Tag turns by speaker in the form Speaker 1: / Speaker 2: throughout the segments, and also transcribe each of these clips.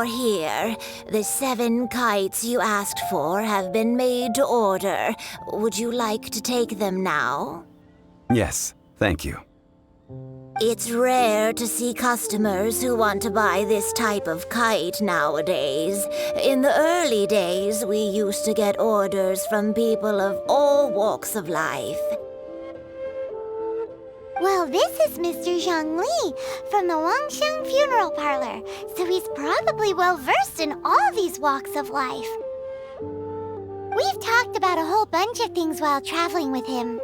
Speaker 1: you're here. The 7 kites you asked for have been made to order. Would you like to take them now?
Speaker 2: Yes, thank you.
Speaker 1: It's rare to see customers who want to buy this type of kite nowadays. In the early days, we used to get orders from people of all walks of life.
Speaker 3: Well, this is Mr. Zhongli from the Wangsheng Funeral Parlor, so he's probably well-versed in all these walks of life. We've talked about a whole bunch of things while traveling with him.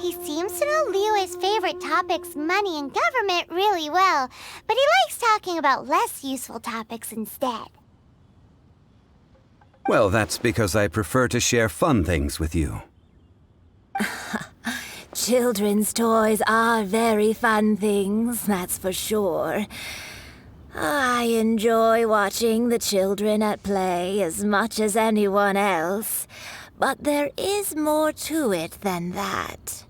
Speaker 3: He seems to know Liyue's favorite topics, money and government, really well, but he likes talking about less useful topics instead.
Speaker 2: Well, that's because I prefer to share fun things with you.
Speaker 1: Children's toys are very fun things, that's for sure. I enjoy watching the children at play as much as anyone else, but there is more to it than that.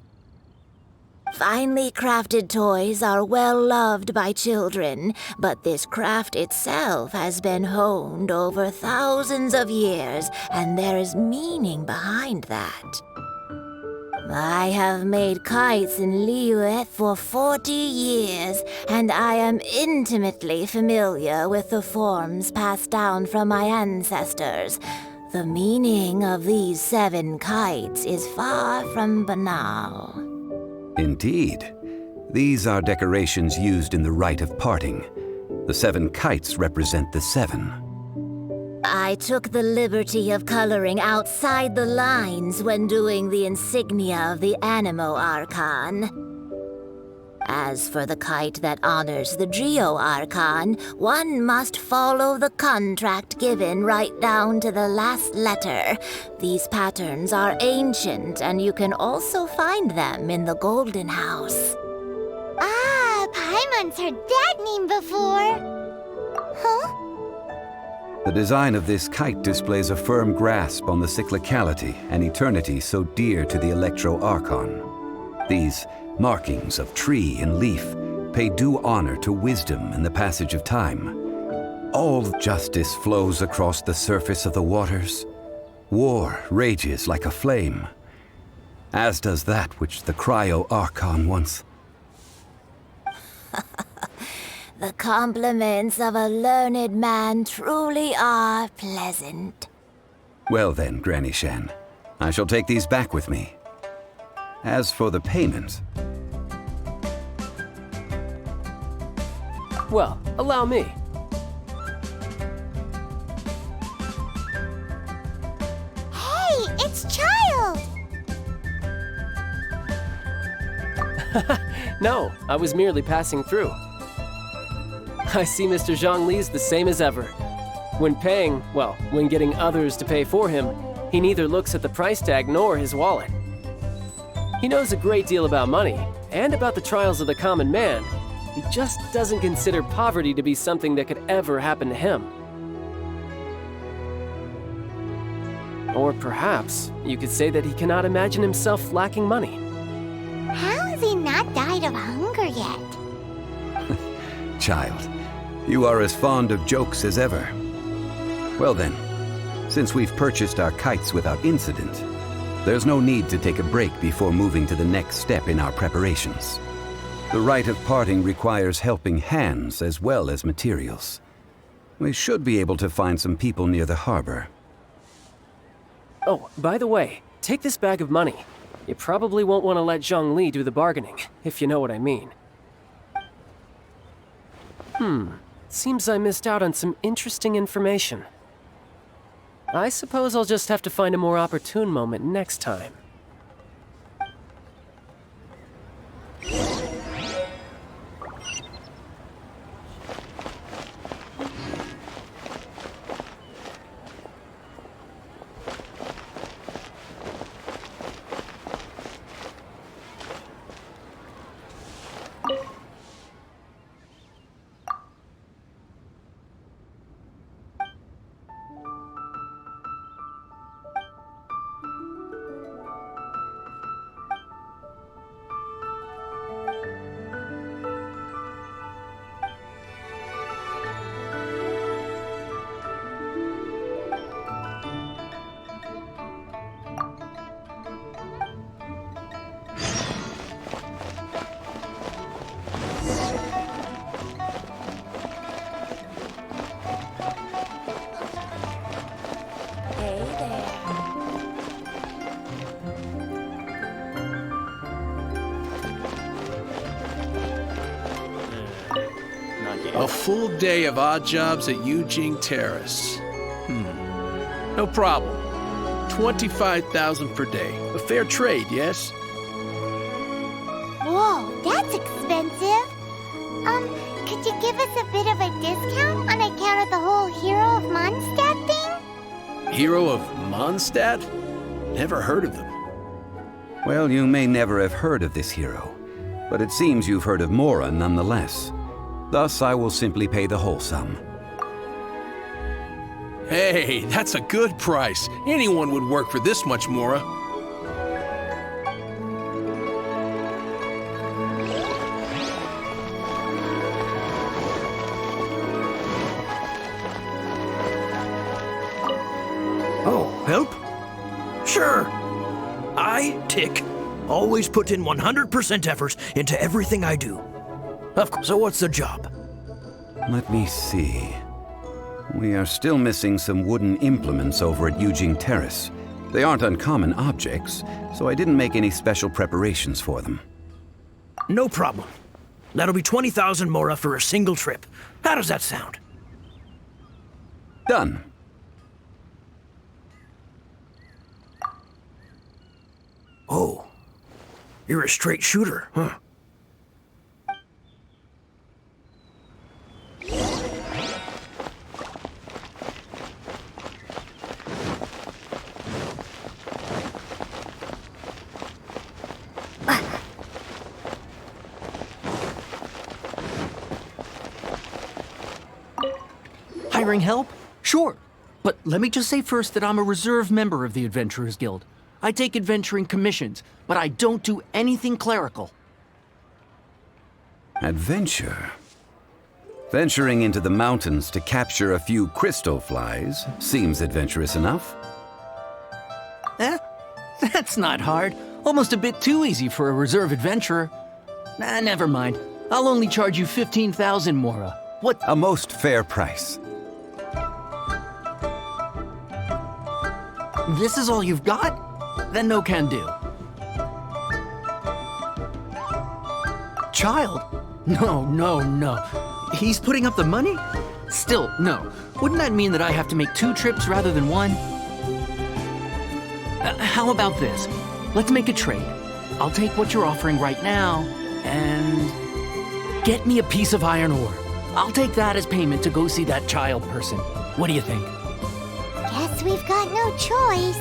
Speaker 1: Finely crafted toys are well loved by children, but this craft itself has been honed over thousands of years, and there is meaning behind that. I have made kites in Liyue for 40 years, and I am intimately familiar with the forms passed down from my ancestors. The meaning of these 7 kites is far from banal.
Speaker 2: Indeed. These are decorations used in the rite of parting. The 7 kites represent the 7.
Speaker 1: I took the liberty of coloring outside the lines when doing the insignia of the Animo Archon. As for the kite that honors the Geo Archon, one must follow the contract given right down to the last letter. These patterns are ancient, and you can also find them in the Golden House.
Speaker 3: Ah, Paimon's heard that name before. Huh?
Speaker 2: The design of this kite displays a firm grasp on the cyclicality and eternity so dear to the Electro Archon. These markings of tree and leaf pay due honor to wisdom and the passage of time. All justice flows across the surface of the waters. War rages like a flame, as does that which the Cryo Archon once.
Speaker 1: The compliments of a learned man truly are pleasant.
Speaker 2: Well then, Granny Shan, I shall take these back with me. As for the payment...
Speaker 4: Well, allow me.
Speaker 3: Hey, it's Child!
Speaker 4: No, I was merely passing through. I see Mr. Zhongli's the same as ever. When paying, well, when getting others to pay for him, he neither looks at the price tag nor his wallet. He knows a great deal about money, and about the trials of the common man. He just doesn't consider poverty to be something that could ever happen to him. Or perhaps you could say that he cannot imagine himself lacking money.
Speaker 3: How has he not died of hunger yet?
Speaker 2: Child, you are as fond of jokes as ever. Well then, since we've purchased our kites without incident, there's no need to take a break before moving to the next step in our preparations. The rite of parting requires helping hands as well as materials. We should be able to find some people near the harbor.
Speaker 4: Oh, by the way, take this bag of money. You probably won't want to let Zhongli do the bargaining, if you know what I mean. Seems I missed out on some interesting information. I suppose I'll just have to find a more opportune moment next time.
Speaker 5: A full day of odd jobs at Eugene Terrace. No problem. 25,000 per day. A fair trade, yes?
Speaker 3: Whoa, that's expensive. Could you give us a bit of a discount on account of the whole Hero of Mondstadt thing?
Speaker 5: Hero of Mondstadt? Never heard of them.
Speaker 2: Well, you may never have heard of this hero, but it seems you've heard of Mora nonetheless. Thus, I will simply pay the whole sum.
Speaker 5: Hey, that's a good price. Anyone would work for this much, Mora.
Speaker 6: Oh, help? Sure. I, Tick, always put in 100% effort into everything I do. Of course, so what's the job?
Speaker 2: Let me see. We are still missing some wooden implements over at Eugene Terrace. They aren't uncommon objects, so I didn't make any special preparations for them.
Speaker 6: No problem. That'll be 20,000 Mora for a single trip. How does that sound?
Speaker 2: Done.
Speaker 6: Oh, you're a straight shooter, huh?
Speaker 7: Hiring help? Sure. But let me just say first that I'm a reserve member of the Adventurers Guild. I take adventuring commissions, but I don't do anything clerical.
Speaker 2: Adventure? Venturing into the mountains to capture a few crystal flies seems adventurous enough.
Speaker 7: Eh? That's not hard. Almost a bit too easy for a reserve adventurer. Nah, never mind. I'll only charge you 15,000 Mora. What?
Speaker 2: A most fair price.
Speaker 7: This is all you've got? Then no can do. Child? No. He's putting up the money? Still, no. Wouldn't that mean that I have to make 2 trips rather than 1? How about this? Let's make a trade. I'll take what you're offering right now, and get me a piece of iron ore. I'll take that as payment to go see that child person. What do you think?
Speaker 3: Guess we've got no choice.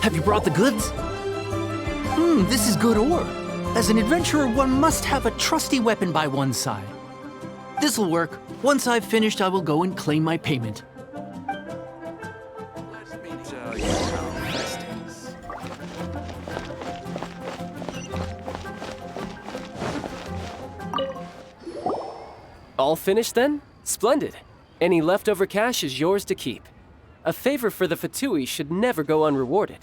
Speaker 7: Have you brought the goods? This is good ore. As an adventurer, one must have a trusty weapon by one's side. This'll work. Once I've finished, I will go and claim my payment.
Speaker 5: Let me tell you how fast it is.
Speaker 4: All finished then? Splendid. Any leftover cash is yours to keep. A favor for the Fatui should never go unrewarded.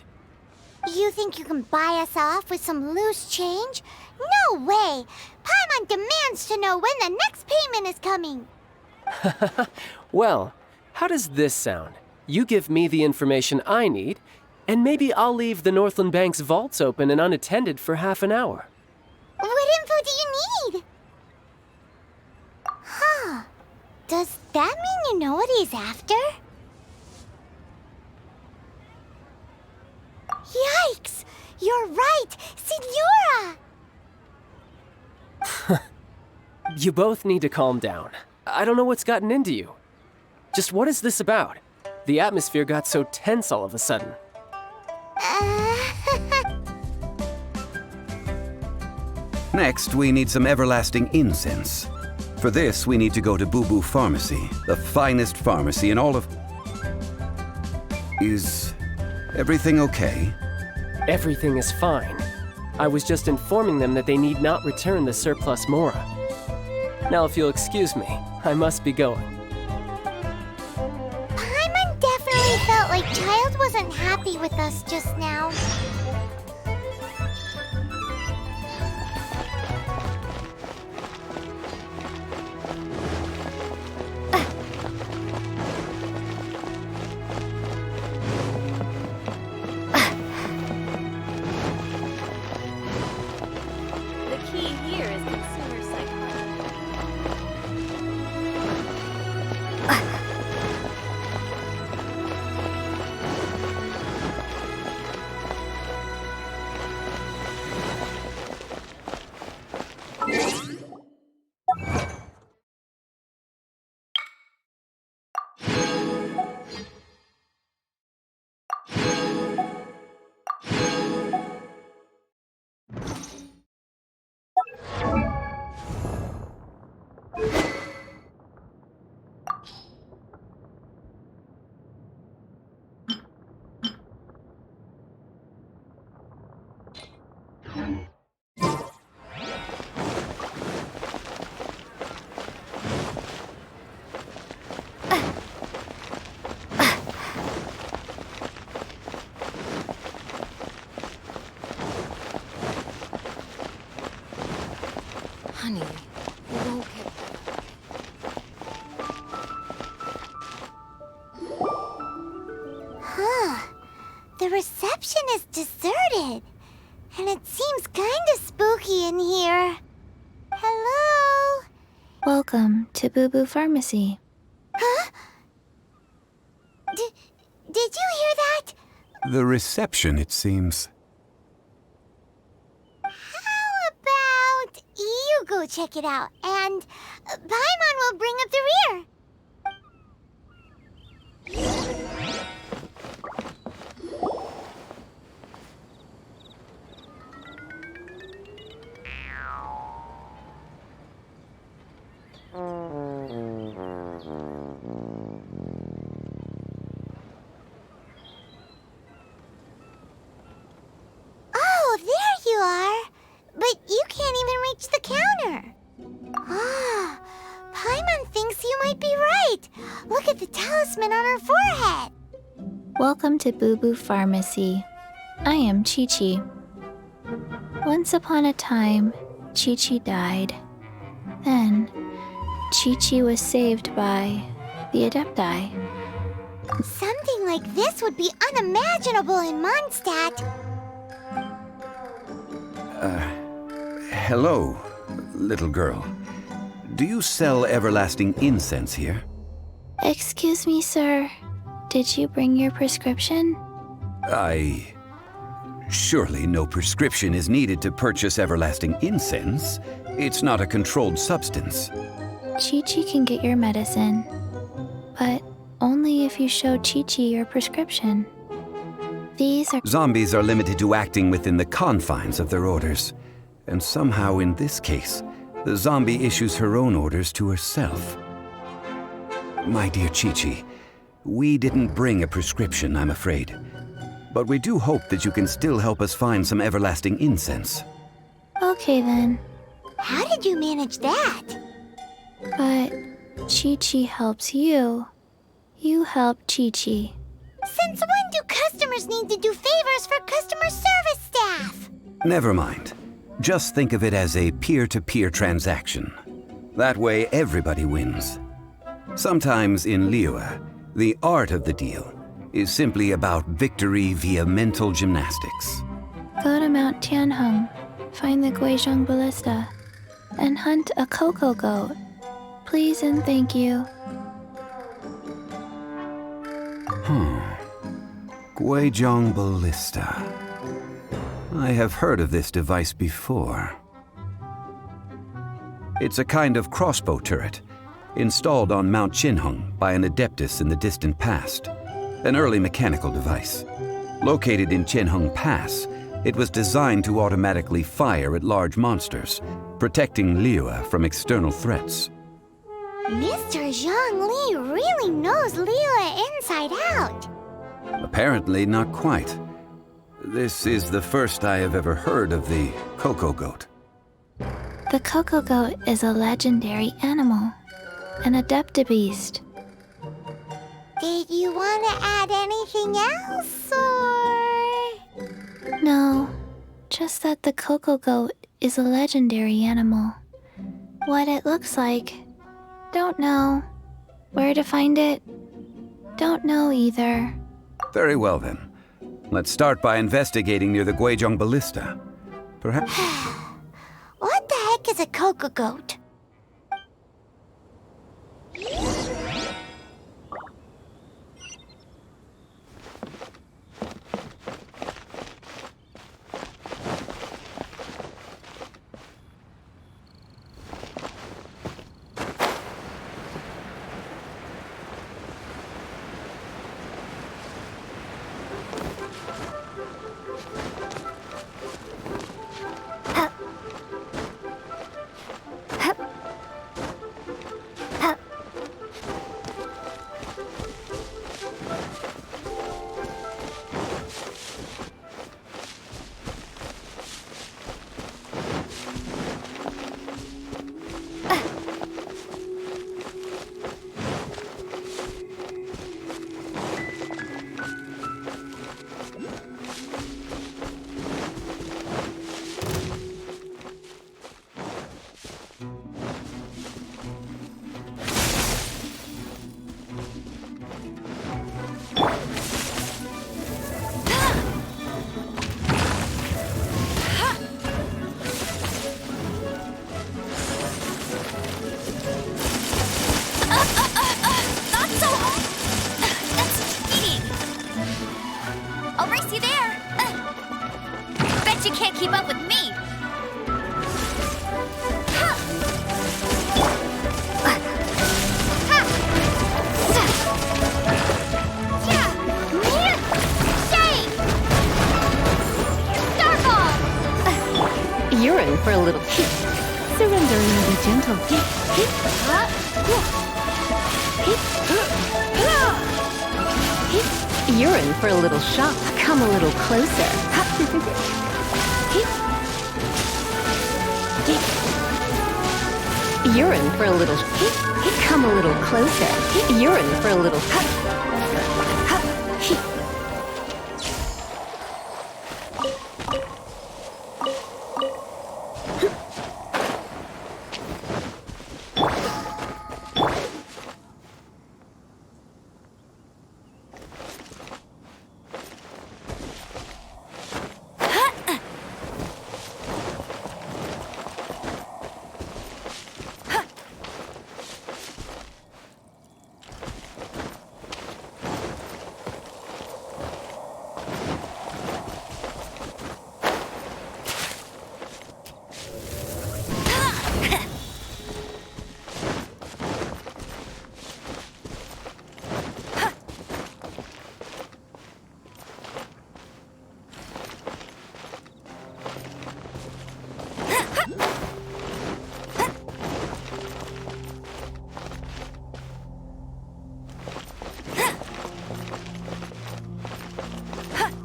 Speaker 3: You think you can buy us off with some loose change? No way! Paimon demands to know when the next payment is coming.
Speaker 4: Well, how does this sound? You give me the information I need, and maybe I'll leave the Northland Bank's vaults open and unattended for half an hour.
Speaker 3: What info do you need? Huh. Does that mean you know what he's after? Yikes! You're right! Signora!
Speaker 4: You both need to calm down. I don't know what's gotten into you. Just what is this about? The atmosphere got so tense all of a sudden.
Speaker 2: Next, we need some everlasting incense. For this, we need to go to Boo Boo Pharmacy, the finest pharmacy in all of... Is everything okay?
Speaker 4: Everything is fine. I was just informing them that they need not return the surplus Mora. Now, if you'll excuse me, I must be going.
Speaker 3: Paimon definitely felt like Child wasn't happy with us just now.
Speaker 8: Honey, you won't get...
Speaker 3: Huh. The reception is deserted. And it seems kinda spooky in here. Hello?
Speaker 9: Welcome to Boo Boo Pharmacy.
Speaker 3: Huh? Did you hear that?
Speaker 2: The reception, it seems.
Speaker 3: How about you go check it out, and Paimon will bring up the rear. Oh, there you are. But you can't even reach the counter. Ah, Paimon thinks you might be right. Look at the talisman on her forehead.
Speaker 9: Welcome to Boo Boo Pharmacy. I am Chi-Chi. Once upon a time, Chi-Chi died. Then, Chi-Chi was saved by the Adepti.
Speaker 3: Something like this would be unimaginable in Mondstadt.
Speaker 2: Hello, little girl. Do you sell everlasting incense here?
Speaker 9: Excuse me, sir. Did you bring your prescription?
Speaker 2: Surely no prescription is needed to purchase everlasting incense. It's not a controlled substance.
Speaker 9: Chi-Chi can get your medicine, but only if you show Chi-Chi your prescription. These are...
Speaker 2: Zombies are limited to acting within the confines of their orders. And somehow in this case, the zombie issues her own orders to herself. My dear Chi-Chi, we didn't bring a prescription, I'm afraid. But we do hope that you can still help us find some everlasting incense.
Speaker 9: Okay then,
Speaker 3: How did you manage that?
Speaker 9: but Chi-Chi helps you. You help Chi-Chi.
Speaker 3: Since when do customers need to do favors for customer service staff?
Speaker 2: Never mind. Just think of it as a peer-to-peer transaction. That way everybody wins. Sometimes in Liyue, the art of the deal is simply about victory via mental gymnastics.
Speaker 9: Go to Mount Tianheng, find the Guizhong Ballista, and hunt a cocoa goat. Please and thank you.
Speaker 2: Guizhong Ballista. I have heard of this device before. It's a kind of crossbow turret, installed on Mount Qinheng by an adeptus in the distant past. An early mechanical device. Located in Qinheng Pass, it was designed to automatically fire at large monsters, protecting Liyue from external threats.
Speaker 3: Mr. Zhang Li really knows Liyue inside out.
Speaker 2: Apparently not quite. This is the first I have ever heard of the cocoa goat.
Speaker 9: The cocoa goat is a legendary animal, an adeptibeast.
Speaker 3: Did you want to add anything else, or...?
Speaker 9: No, just that the cocoa goat is a legendary animal. What it looks like, don't know. Where to find it, don't know either.
Speaker 2: Very well then. Let's start by investigating near the Guizhong Ballista. Perhaps...
Speaker 3: What the heck is a cocoa goat? Not so hard! That's cheating! I'll race you there! Bet you can't keep up with me!
Speaker 8: You're in for a little kick. Surrendering will be gentle. You're in for a little shock. Come a little closer. You're in for a little. Come a little closer. You're in for a little.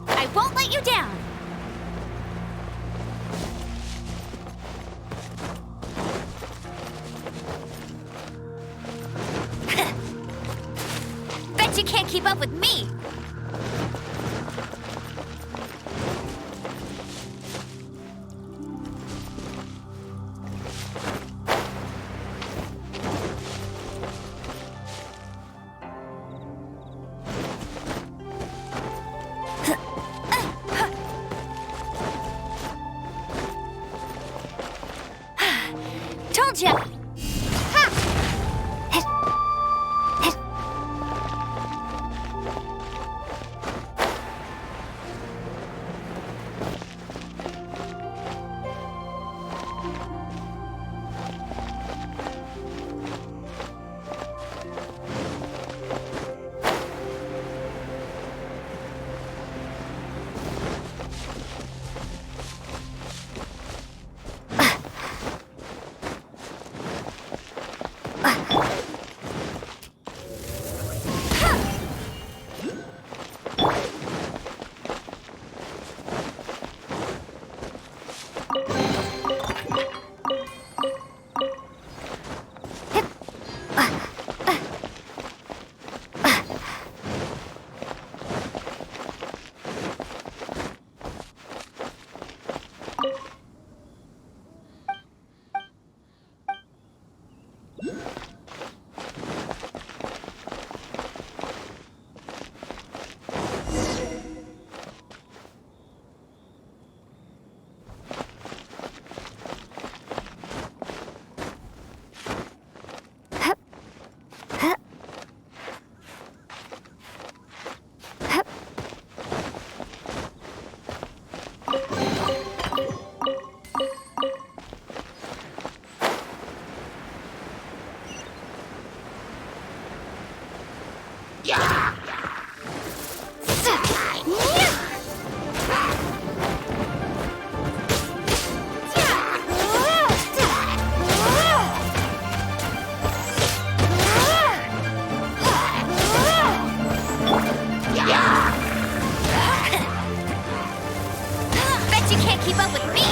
Speaker 3: I won't let you down! Bet you can't keep up with me! Told ya! Bet you can't keep up with me!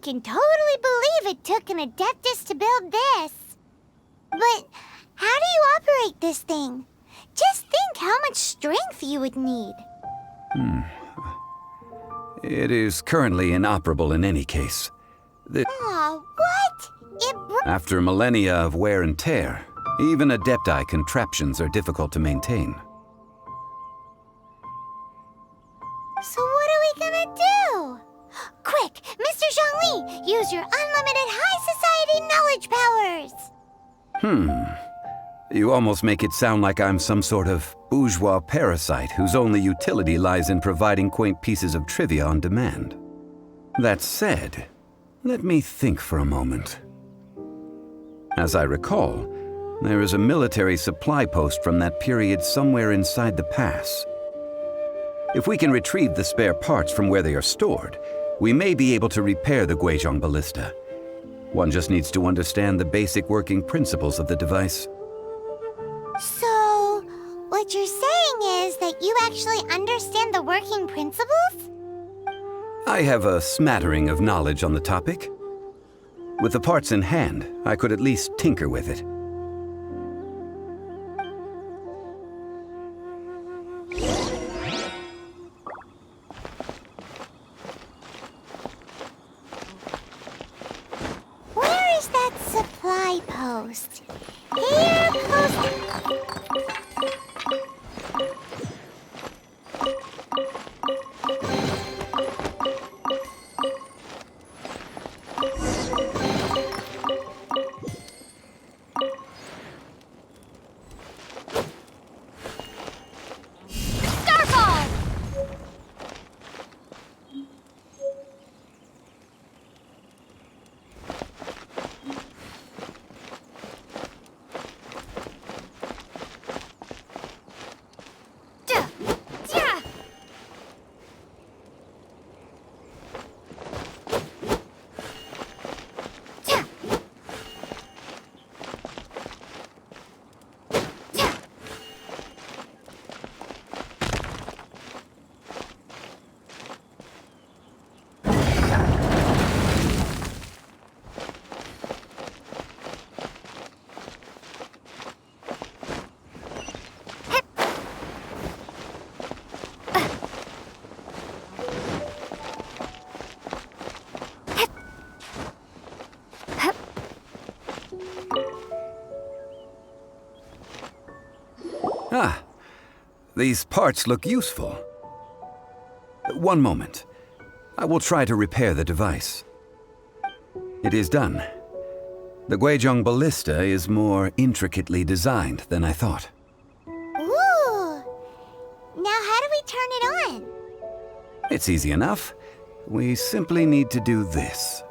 Speaker 3: can totally believe it took an Adeptus to build this. But how do you operate this thing? Just think how much strength you would need.
Speaker 2: It is currently inoperable in any case.
Speaker 3: Aw, what?
Speaker 2: After millennia of wear and tear, even Adepti contraptions are difficult to maintain.
Speaker 3: So what are we gonna do? Quick, Mr. Zhongli, use your unlimited high society knowledge powers!
Speaker 2: You almost make it sound like I'm some sort of bourgeois parasite whose only utility lies in providing quaint pieces of trivia on demand. That said, let me think for a moment. As I recall, there is a military supply post from that period somewhere inside the pass. If we can retrieve the spare parts from where they are stored, we may be able to repair the Guizhong ballista. One just needs to understand the basic working principles of the device.
Speaker 3: So, what you're saying is that you actually understand the working principles?
Speaker 2: I have a smattering of knowledge on the topic. With the parts in hand, I could at least tinker with it.
Speaker 3: Where is that supply post? Here, post...
Speaker 2: Ah, these parts look useful. One moment. I will try to repair the device. It is done. The Guizhong ballista is more intricately designed than I thought.
Speaker 3: Ooh! Now how do we turn it on?
Speaker 2: It's easy enough. We simply need to do this.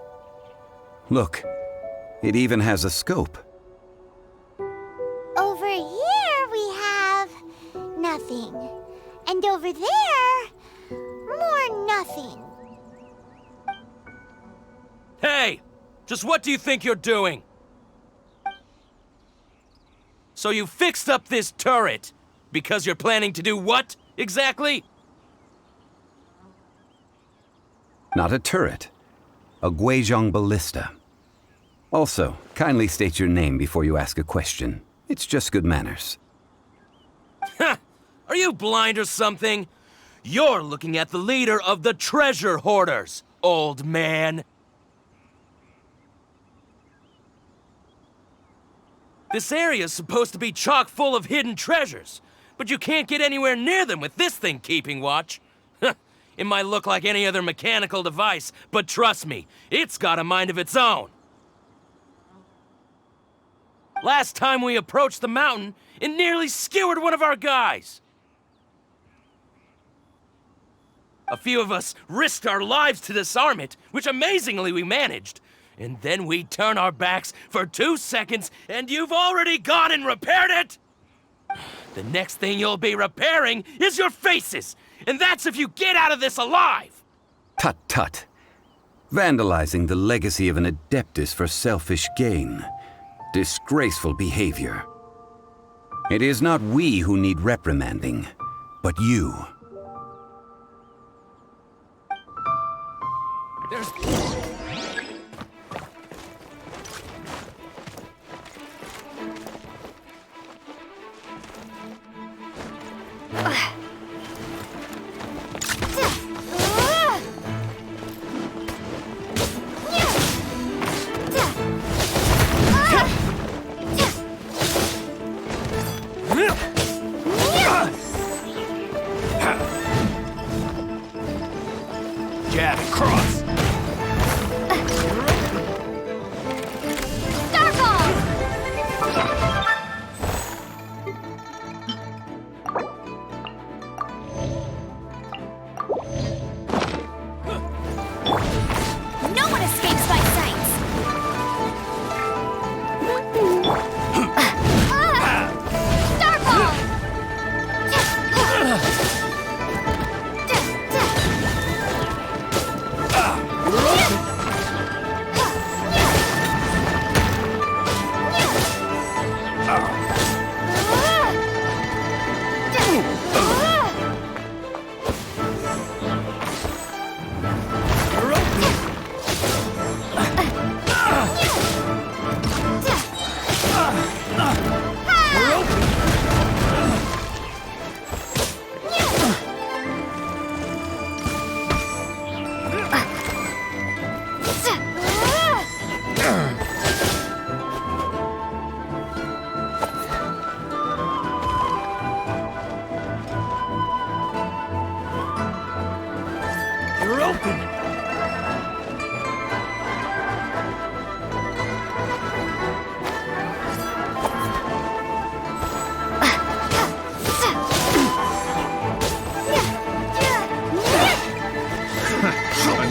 Speaker 2: Look, it even has a scope.
Speaker 3: Over here we have... nothing. And over there... more nothing.
Speaker 10: Hey! Just what do you think you're doing? So you fixed up this turret because you're planning to do what, exactly?
Speaker 2: Not a turret. A Guizhong ballista. Also, kindly state your name before you ask a question. It's just good manners.
Speaker 10: Ha! Are you blind or something? You're looking at the leader of the treasure hoarders, old man. This area's supposed to be chock full of hidden treasures, but you can't get anywhere near them with this thing keeping watch. It might look like any other mechanical device, but trust me, it's got a mind of its own. Last time we approached the mountain, it nearly skewered one of our guys. A few of us risked our lives to disarm it, which amazingly we managed. And then we turn our backs for 2 seconds, and you've already gone and repaired it! The next thing you'll be repairing is your faces! And that's if you get out of this alive!
Speaker 2: Tut tut. Vandalizing the legacy of an Adeptus for selfish gain. Disgraceful behavior. It is not we who need reprimanding, but you.
Speaker 10: Jab and cross.
Speaker 3: No one escapes my sights! Starfall!
Speaker 10: You're open.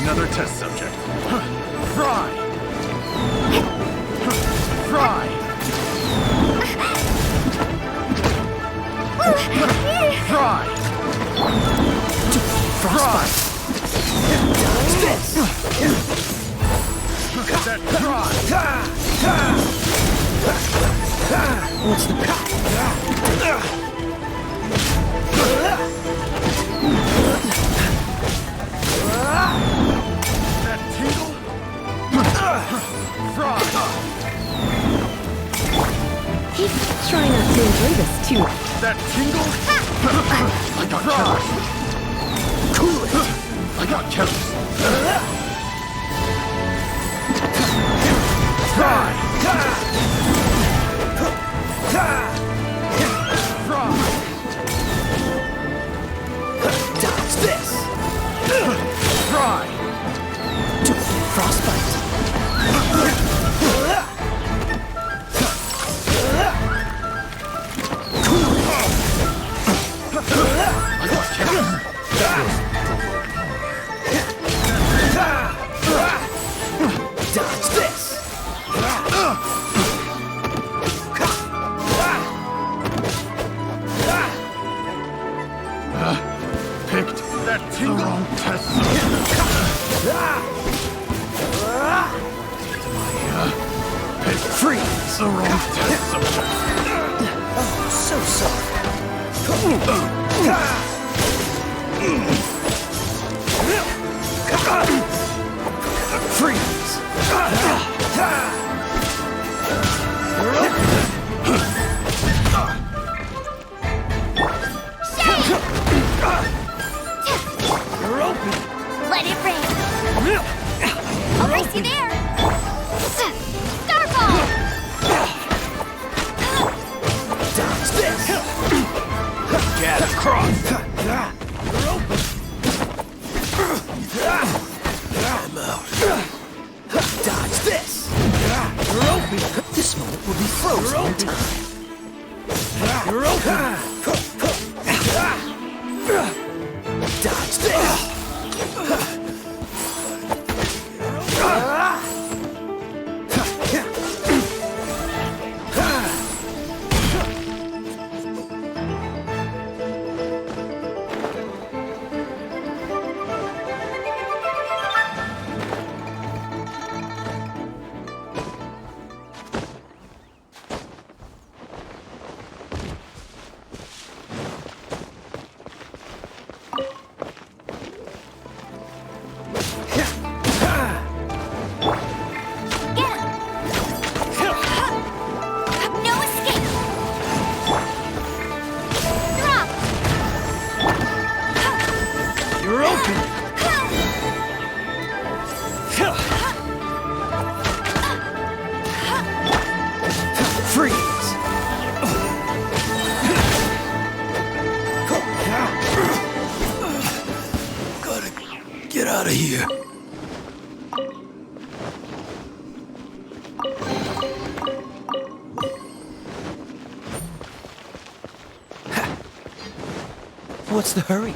Speaker 11: Another test subject. Fry! Fry! Fry! Frostbite! That fry!
Speaker 6: What's the
Speaker 11: That tingle? Fry!
Speaker 8: He's trying not to enjoy this too much.
Speaker 11: That tingle? I got killers. Cool it! I got killers. Fry! Fry!
Speaker 6: Dodge this!
Speaker 11: Fry!
Speaker 6: Frostbite!
Speaker 11: I got killers.
Speaker 6: Dodge this!
Speaker 11: Picked that tingle. Wrong test subject. Picked
Speaker 6: Freeze!
Speaker 11: the wrong test subject.
Speaker 6: So soft. Freeze!
Speaker 11: You're open.
Speaker 3: Let it rain! I'll race you there! Starfall!
Speaker 6: Dodge this!
Speaker 10: Jab and cross.
Speaker 6: I'm out. Dodge this! This moment will be frozen in time.
Speaker 11: You're open.
Speaker 6: Dodge this! here.
Speaker 11: What's the hurry?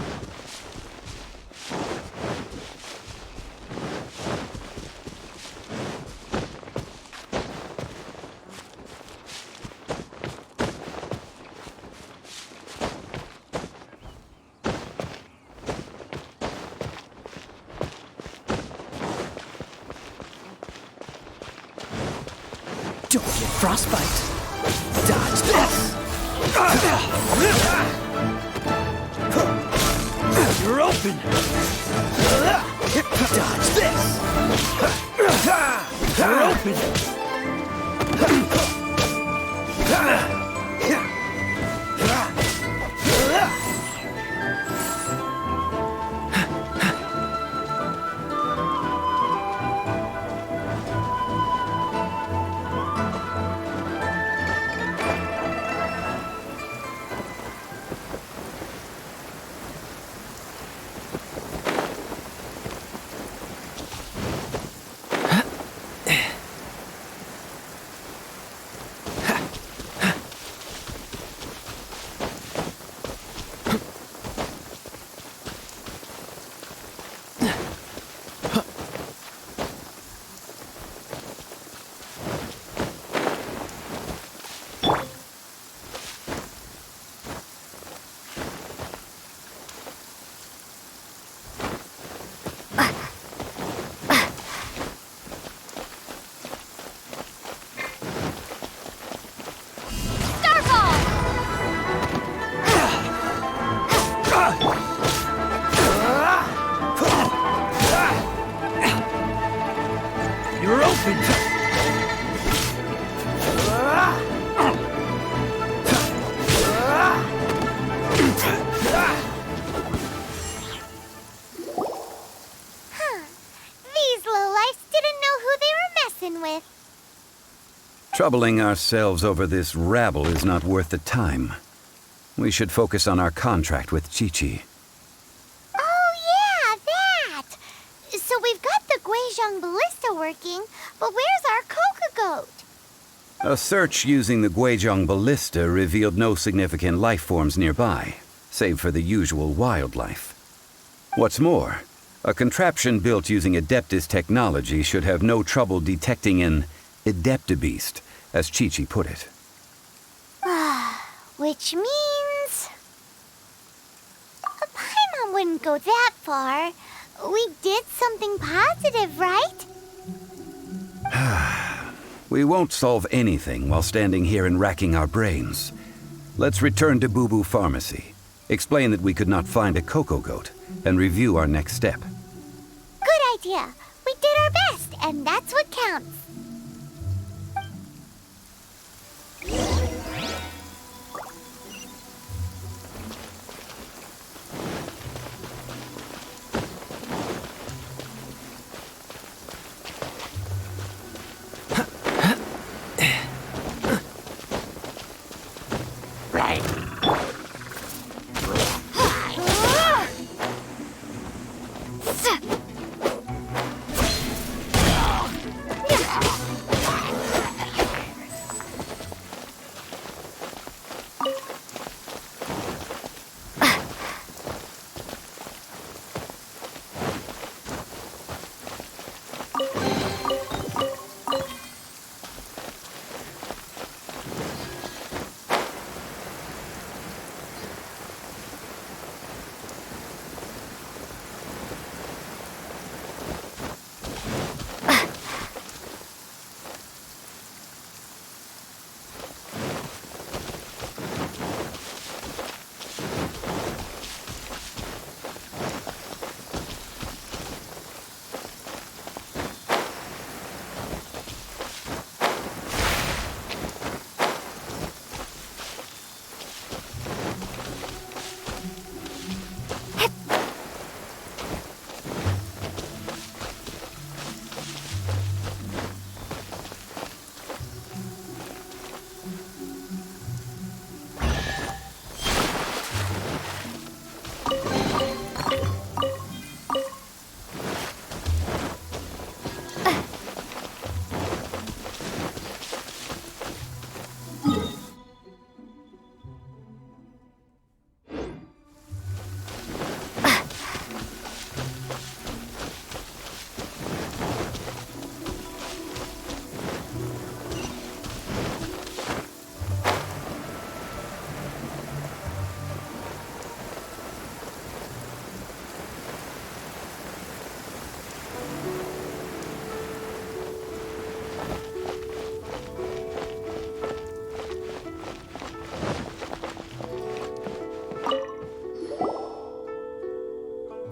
Speaker 11: Don't get frostbite. Dodge this. You're open. Dodge this. You're open.
Speaker 6: You're open.
Speaker 3: These lowlifes didn't know who they were messing with.
Speaker 2: Troubling ourselves over this rabble is not worth the time. We should focus on our contract with Chi-Chi.
Speaker 3: Oh yeah, that! So we've got the Guizhong ballista working, but where's our Coca goat?
Speaker 2: A search using the Guizhong ballista revealed no significant life forms nearby, save for the usual wildlife. What's more, a contraption built using Adeptus technology should have no trouble detecting an Adeptabeast, as Chi-Chi put it.
Speaker 3: Which means... Paimon wouldn't go that far. We did something positive, right?
Speaker 2: We won't solve anything while standing here and racking our brains. Let's return to Boo Boo Pharmacy, explain that we could not find a Coco Goat, and review our next step.
Speaker 3: Good idea. We did our best, and that's what counts.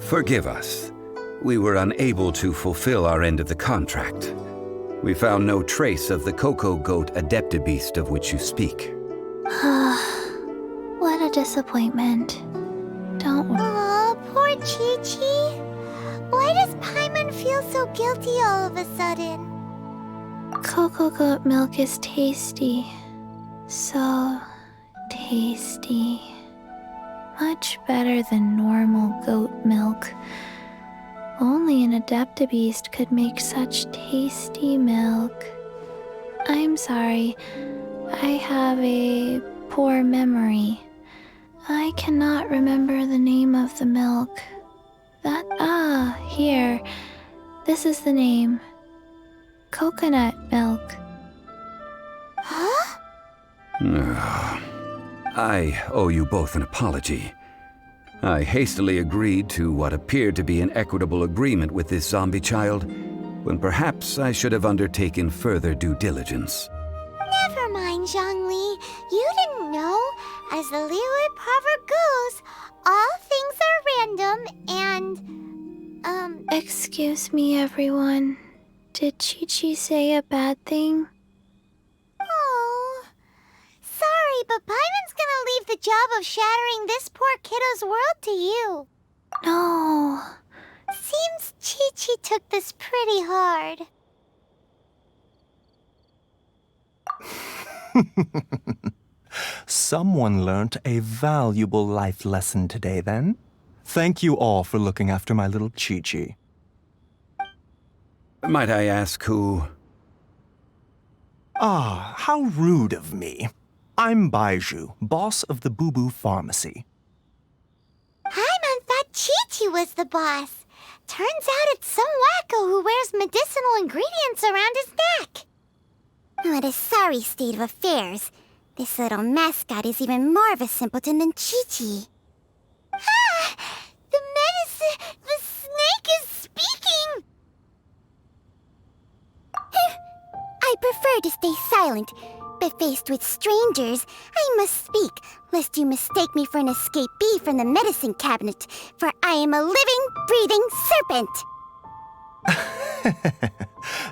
Speaker 2: Forgive us. We were unable to fulfill our end of the contract. We found no trace of the Cocoa Goat Adeptibeast of which you speak.
Speaker 9: What a disappointment. Don't worry.
Speaker 3: Aw, poor Chi-Chi. Why does Paimon feel so guilty all of a sudden?
Speaker 9: Cocoa goat milk is tasty. So tasty. Much better than normal goat milk. Only an Adeptibeast could make such tasty milk. I'm sorry. I have a poor memory. I cannot remember the name of the milk. Here. This is the name. Coconut milk.
Speaker 3: Huh?
Speaker 2: I owe you both an apology. I hastily agreed to what appeared to be an equitable agreement with this zombie child, when perhaps I should have undertaken further due diligence.
Speaker 3: Never mind, Zhongli. You didn't know. As the Liyue proverb goes, all things are random and,
Speaker 9: Excuse me, everyone. Did Chi-Chi say a bad thing?
Speaker 3: Oh. Sorry, but Paimon's gonna leave the job of shattering this poor kiddo's world to you.
Speaker 9: No.
Speaker 3: Seems Chi-Chi took this pretty hard.
Speaker 12: Someone learnt a valuable life lesson today, then. Thank you all for looking after my little Chi-Chi.
Speaker 2: Might I ask who?
Speaker 12: Ah, how rude of me. I'm Baiju, boss of the Boo Boo Pharmacy.
Speaker 3: Paimon thought Chi-Chi was the boss. Turns out it's some wacko who wears medicinal ingredients around his neck.
Speaker 13: What a sorry state of affairs. This little mascot is even more of a simpleton than Chi-Chi.
Speaker 3: Ah! The snake is speaking!
Speaker 13: I prefer to stay silent, but faced with strangers, I must speak, lest you mistake me for an escapee from the medicine cabinet, for I am a living, breathing serpent!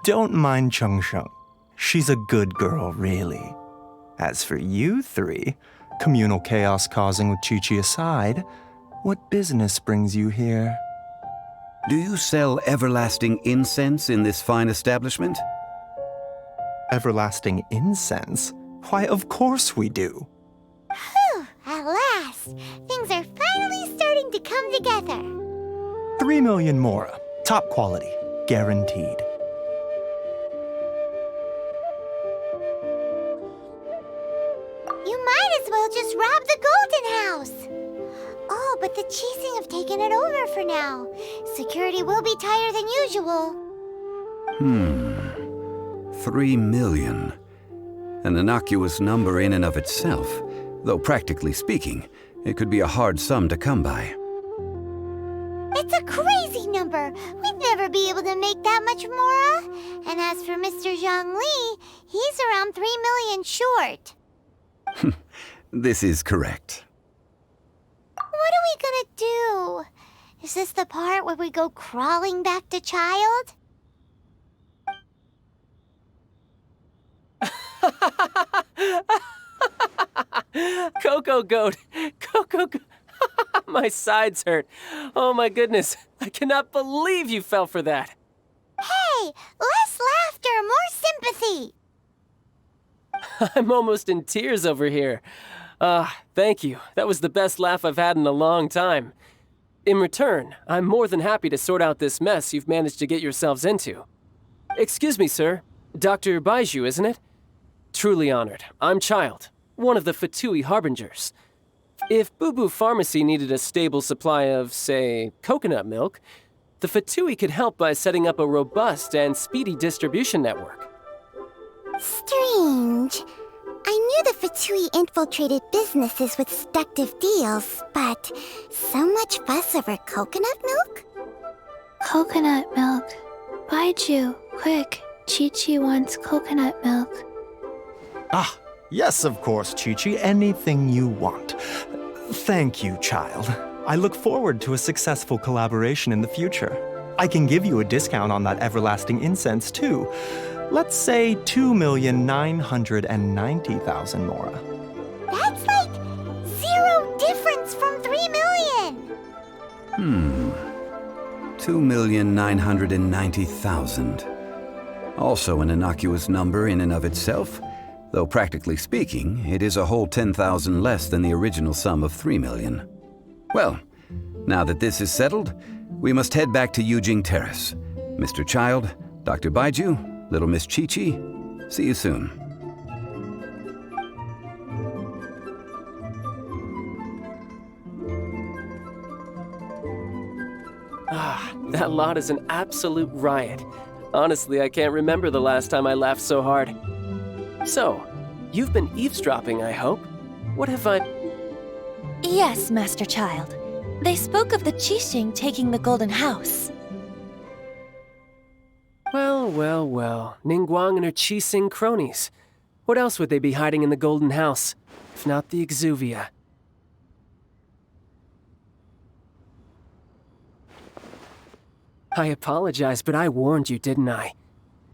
Speaker 12: Don't mind Chung Sheng. She's a good girl, really. As for you three, communal chaos causing with Chi-Chi aside, what business brings you here?
Speaker 2: Do you sell everlasting incense in this fine establishment?
Speaker 12: Everlasting incense? Why, of course we do.
Speaker 3: Whew, at last. Things are finally starting to come together.
Speaker 12: 3 million mora. Top quality. Guaranteed.
Speaker 3: You might as well just rob the Golden House. Oh, but the chasing have taken it over for now. Security will be tighter than usual.
Speaker 2: 3 million. An innocuous number in and of itself, though practically speaking, it could be a hard sum to come by.
Speaker 3: It's a crazy number. We'd never be able to make that much mora. And as for Mr. Zhongli, he's around 3 million short.
Speaker 2: This is correct.
Speaker 3: What are we gonna do? Is this the part where we go crawling back to child?
Speaker 4: Cocoa Goat! Cocoa Goat! My sides hurt. Oh my goodness. I cannot believe you fell for that.
Speaker 3: Hey, less laughter, more sympathy.
Speaker 4: I'm almost in tears over here. Thank you. That was the best laugh I've had in a long time. In return, I'm more than happy to sort out this mess you've managed to get yourselves into. Excuse me, sir. Dr. Baiju, isn't it? Truly honored. I'm Child, one of the Fatui Harbingers. If Boo Boo Pharmacy needed a stable supply of, say, coconut milk, the Fatui could help by setting up a robust and speedy distribution network.
Speaker 13: Strange. I knew the Fatui infiltrated businesses with seductive deals, but so much fuss over coconut milk?
Speaker 9: Coconut milk. Baiju, quick. Chi-Chi wants coconut milk.
Speaker 12: Ah, yes, of course, Chi-Chi. Anything you want. Thank you, child. I look forward to a successful collaboration in the future. I can give you a discount on that everlasting incense, too. Let's say 2,990,000 mora.
Speaker 3: That's like 0 difference from 3 million.
Speaker 2: 2,990,000. Also an innocuous number in and of itself, though practically speaking, it is a whole 10,000 less than the original sum of 3 million. Well, now that this is settled, we must head back to Yujing Terrace. Mr. Child, Dr. Baiju, Little Miss Chi-Chi, see you soon.
Speaker 4: That lot is an absolute riot. Honestly, I can't remember the last time I laughed so hard. So, you've been eavesdropping, I hope? What have I...
Speaker 1: Yes, Master Child. They spoke of the Qixing taking the Golden House.
Speaker 4: Well, well, well. Ningguang and her Qixing cronies. What else would they be hiding in the Golden House, if not the Exuvia? I apologize, but I warned you, didn't I?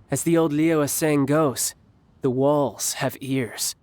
Speaker 4: As the old Liu saying goes, the walls have ears.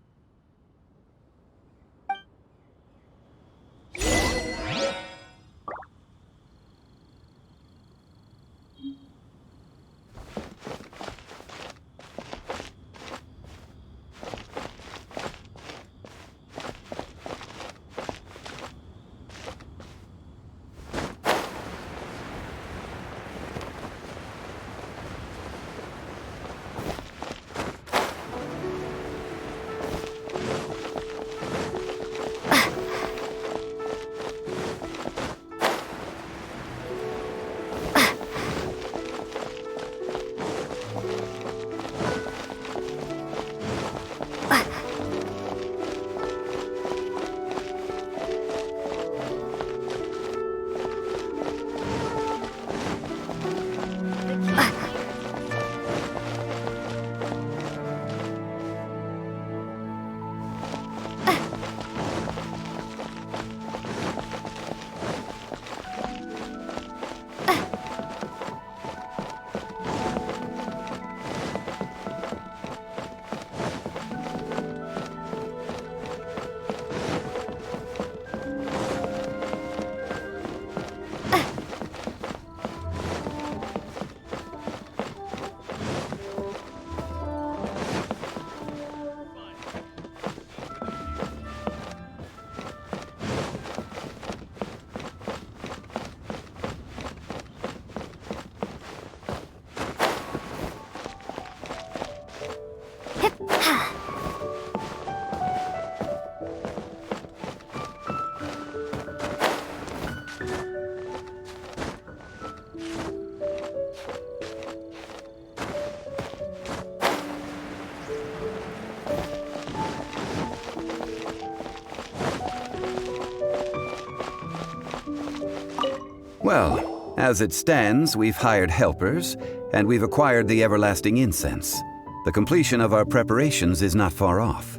Speaker 2: Well, as it stands, we've hired helpers, and we've acquired the everlasting incense. The completion of our preparations is not far off.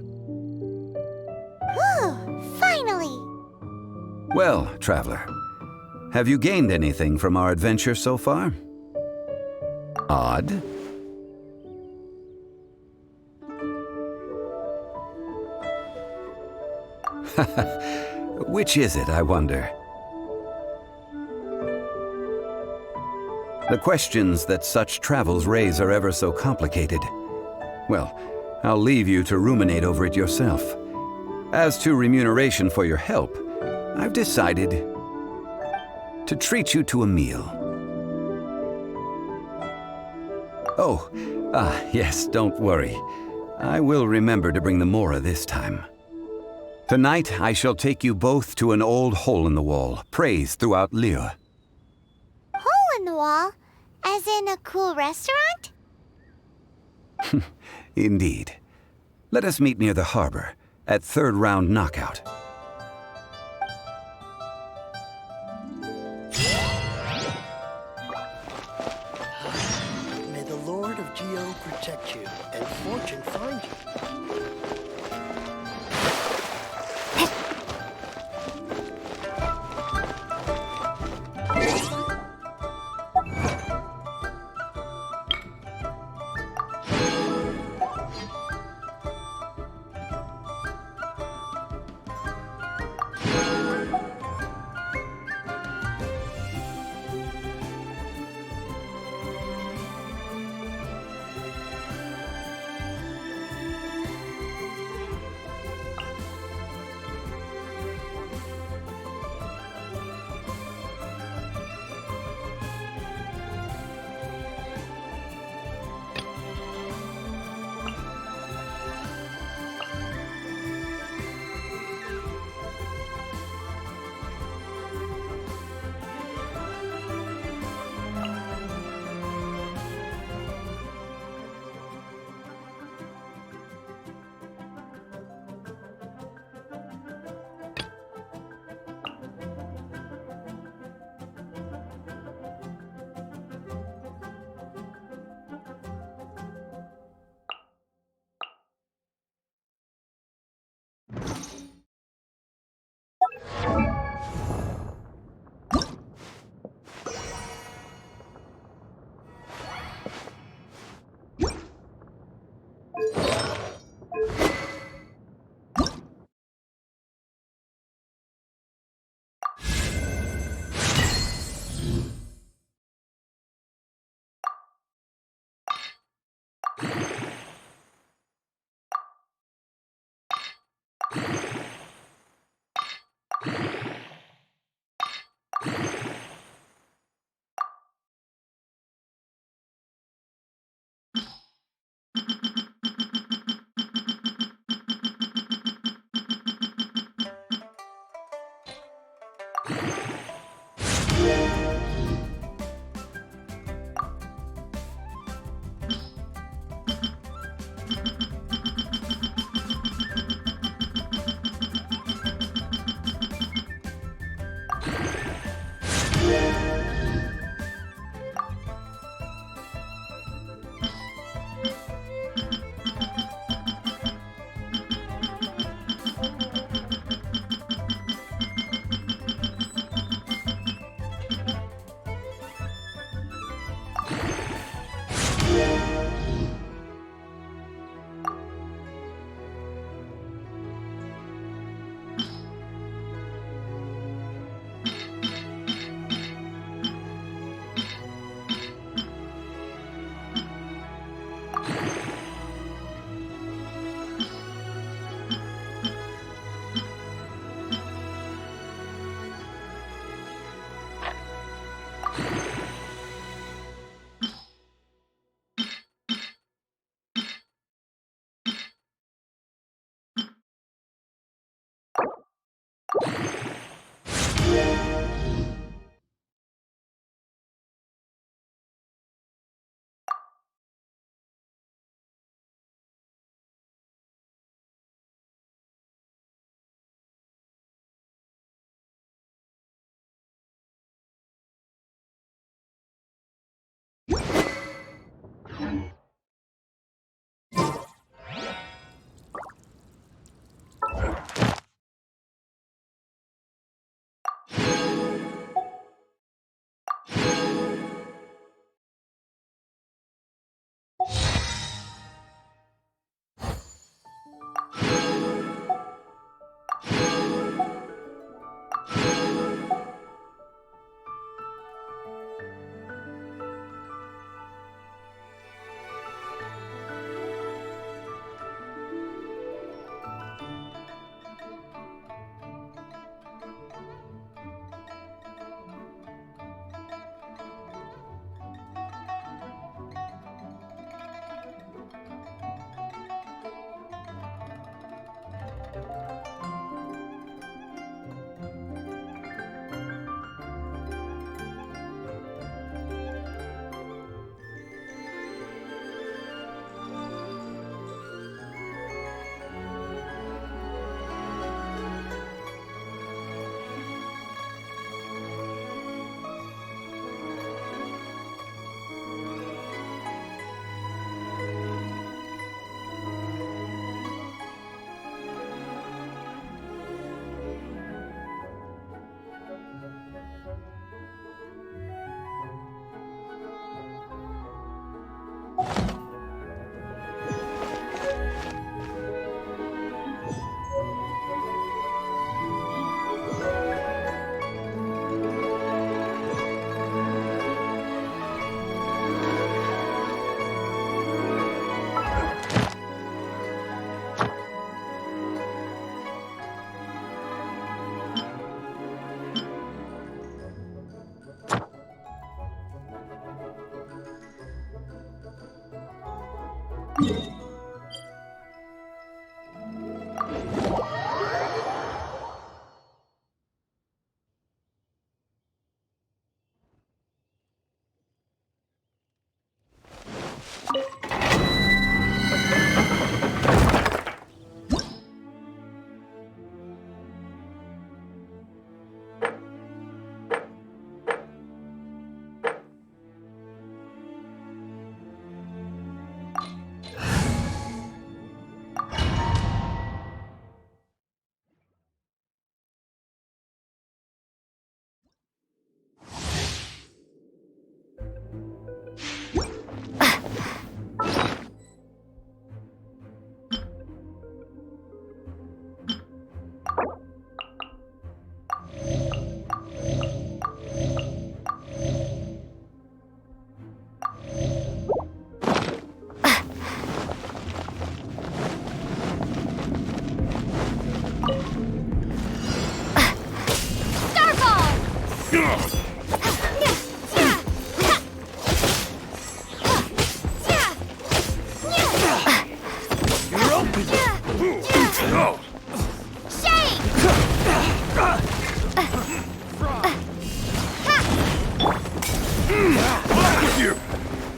Speaker 3: Finally!
Speaker 2: Well, traveler, have you gained anything from our adventure so far? Odd. Which is it, I wonder? The questions that such travels raise are ever so complicated. Well, I'll leave you to ruminate over it yourself. As to remuneration for your help, I've decided to treat you to a meal. Oh, yes, don't worry. I will remember to bring the Mora this time. Tonight, I shall take you both to an old hole-in-the-wall, praised throughout Liu.
Speaker 3: Hole in the wall? As in a cool restaurant?
Speaker 2: Indeed. Let us meet near the harbor, at third round knockout.
Speaker 14: May the Lord of Geo protect you, and fortune find you.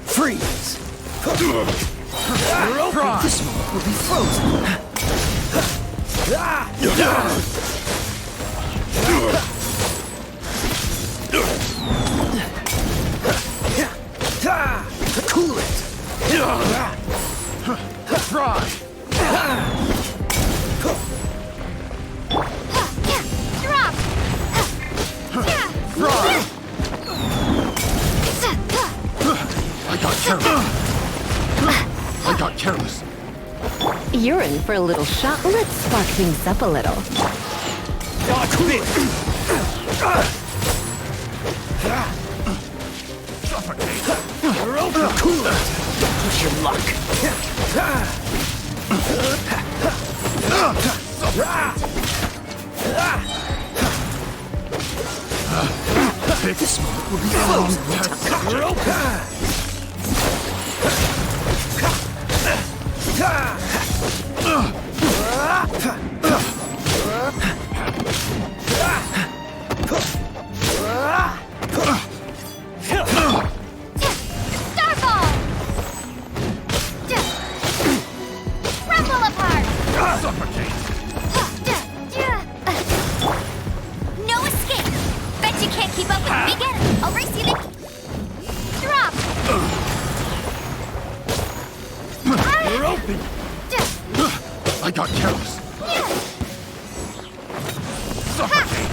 Speaker 6: Freeze! This moment will be frozen! Cool it! Fry!
Speaker 3: Drop!
Speaker 6: Fry! I got careless.
Speaker 8: You're in for a little shock. Let's spark things up a little.
Speaker 6: Dodge this! You're over cool it! Push your luck. This moment will be frozen.
Speaker 3: Starfall! Rumble apart! No escape! Bet you can't keep up with me. Get it! I'll race you to... Drop!
Speaker 11: We're open! I got careless. Suffocate!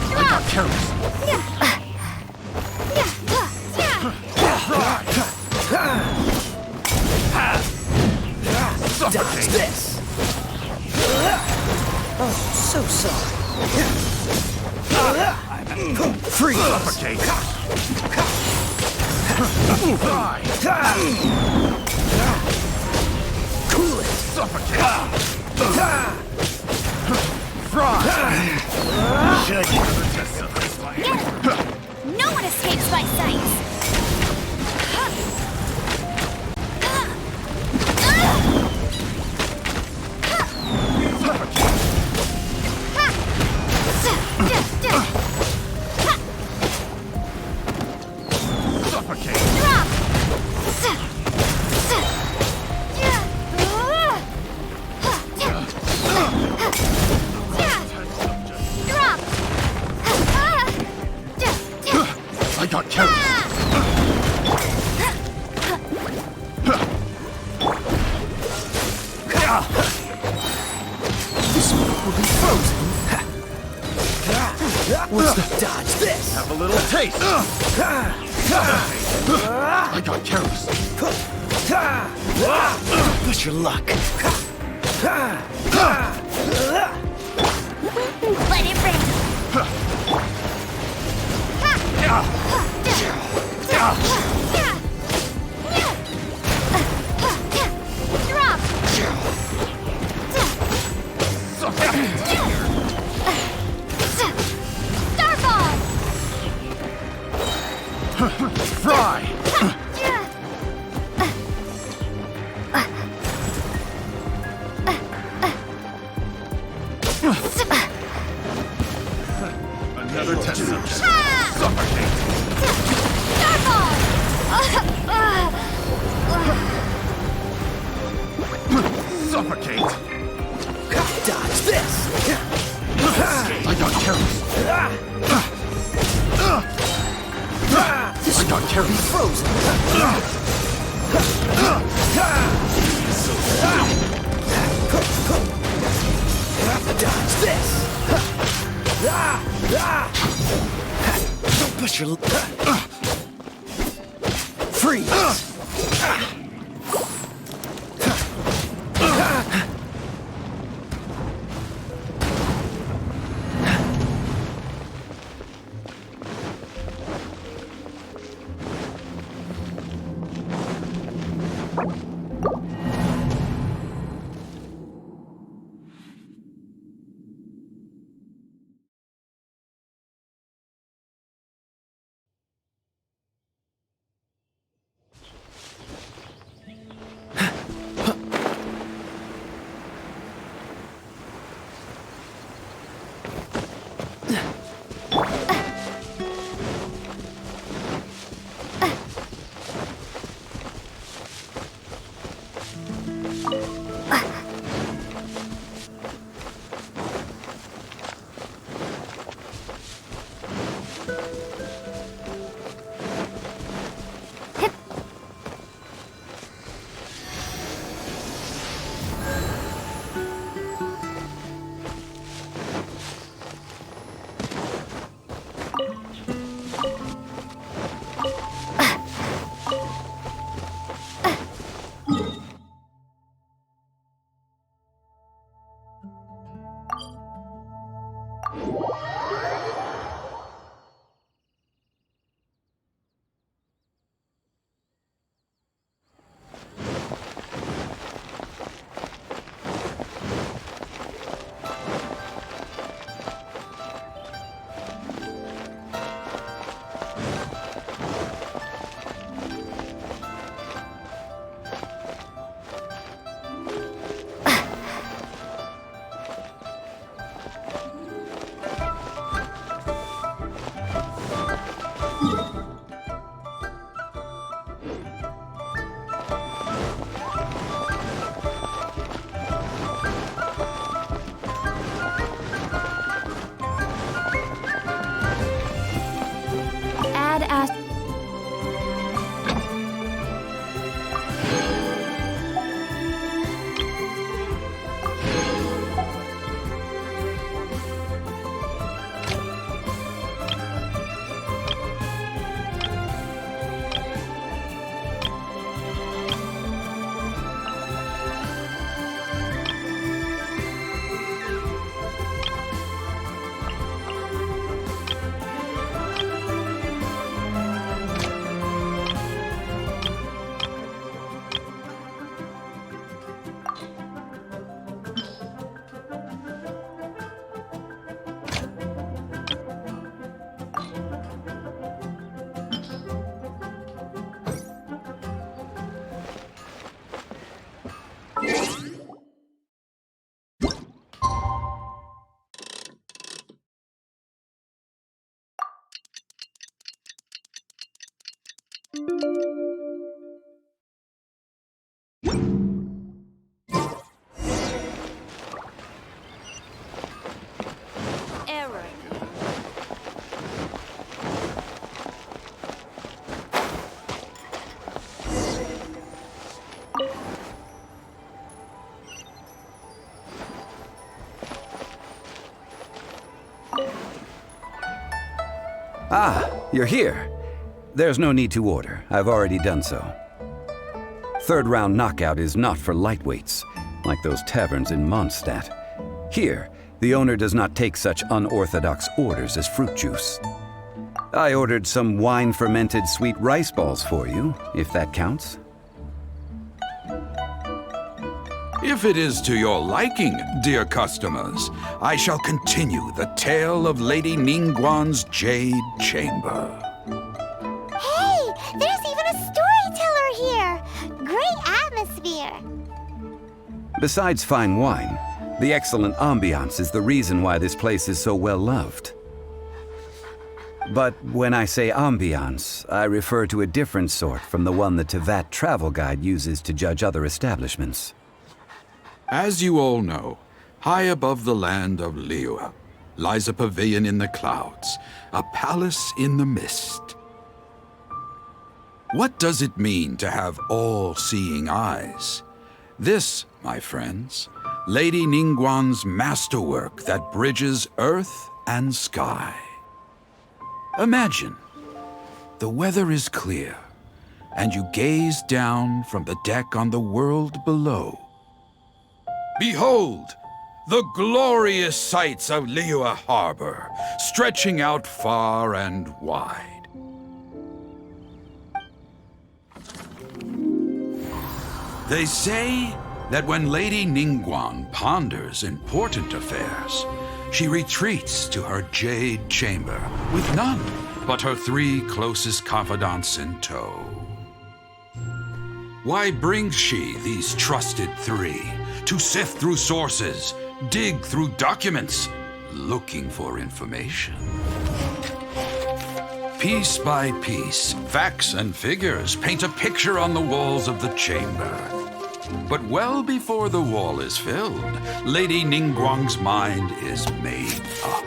Speaker 11: I got careless.
Speaker 6: Dodge this! Oh, so sorry. Freeze!
Speaker 11: Suffocate!
Speaker 6: Cool it!
Speaker 11: Suffocate! Fry! Should
Speaker 3: No one escapes my sights!
Speaker 11: Suffocate!
Speaker 3: Drop! Drop!
Speaker 11: I got careless.
Speaker 6: This one will be frozen. What's the dodge this?
Speaker 11: Have a little taste. I got careless.
Speaker 6: Push your luck.
Speaker 3: Let it rip! Drop! Starfall!
Speaker 11: Fry! Another test subject. Suffocate!
Speaker 3: Starfall!
Speaker 11: Suffocate!
Speaker 6: Dodge this!
Speaker 11: I got careless.
Speaker 6: This
Speaker 11: I got
Speaker 6: will be
Speaker 11: careless.
Speaker 6: frozen. Dodge this! Don't push your... Freeze!
Speaker 2: Ah, you're here. There's no need to order. I've already done so. Third round knockout is not for lightweights, like those taverns in Mondstadt. Here, the owner does not take such unorthodox orders as fruit juice. I ordered some wine-fermented sweet rice balls for you, if that counts.
Speaker 15: If it is to your liking, dear customers, I shall continue the tale of Lady Ningguang's Jade Chamber.
Speaker 3: Hey, there's even a storyteller here! Great atmosphere!
Speaker 2: Besides fine wine, the excellent ambiance is the reason why this place is so well loved. But when I say ambiance, I refer to a different sort from the one the Tevat travel guide uses to judge other establishments.
Speaker 15: As you all know, high above the land of Liyue lies a pavilion in the clouds, a palace in the mist. What does it mean to have all-seeing eyes? This, my friends, Lady Ningguang's masterwork that bridges earth and sky. Imagine, the weather is clear, and you gaze down from the deck on the world below. Behold, the glorious sights of Liyue Harbor, stretching out far and wide. They say that when Lady Ningguang ponders important affairs, she retreats to her jade chamber with none but her 3 closest confidants in tow. Why brings she these trusted 3 to sift through sources, dig through documents, looking for information? Piece by piece, facts and figures paint a picture on the walls of the chamber. But well before the wall is filled, Lady Ningguang's mind is made up.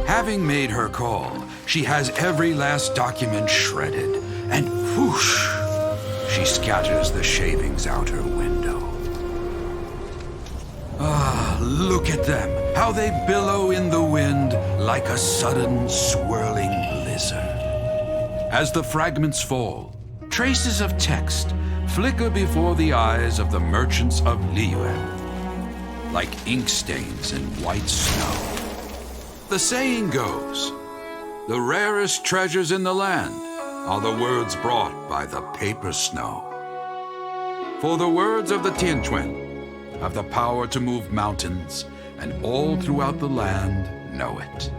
Speaker 15: Having made her call, she has every last document shredded, and whoosh, she scatters the shavings out her window. Ah, look at them, how they billow in the wind like a sudden swirling blizzard. As the fragments fall, traces of text flicker before the eyes of the merchants of Liyue, like ink stains in white snow. The saying goes, the rarest treasures in the land are the words brought by the paper snow. For the words of the Tianquan have the power to move mountains, and all throughout the land know it.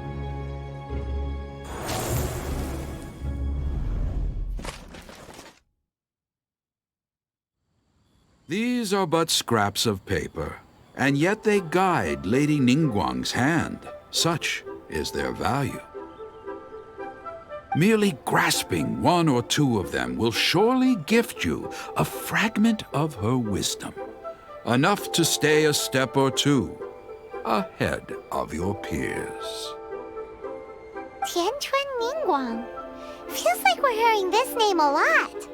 Speaker 15: These are but scraps of paper, and yet they guide Lady Ningguang's hand. Such is their value. Merely grasping 1 or 2 of them will surely gift you a fragment of her wisdom, enough to stay a step or 2 ahead of your peers.
Speaker 3: Tianquan Ningguang. Feels like we're hearing this name a lot.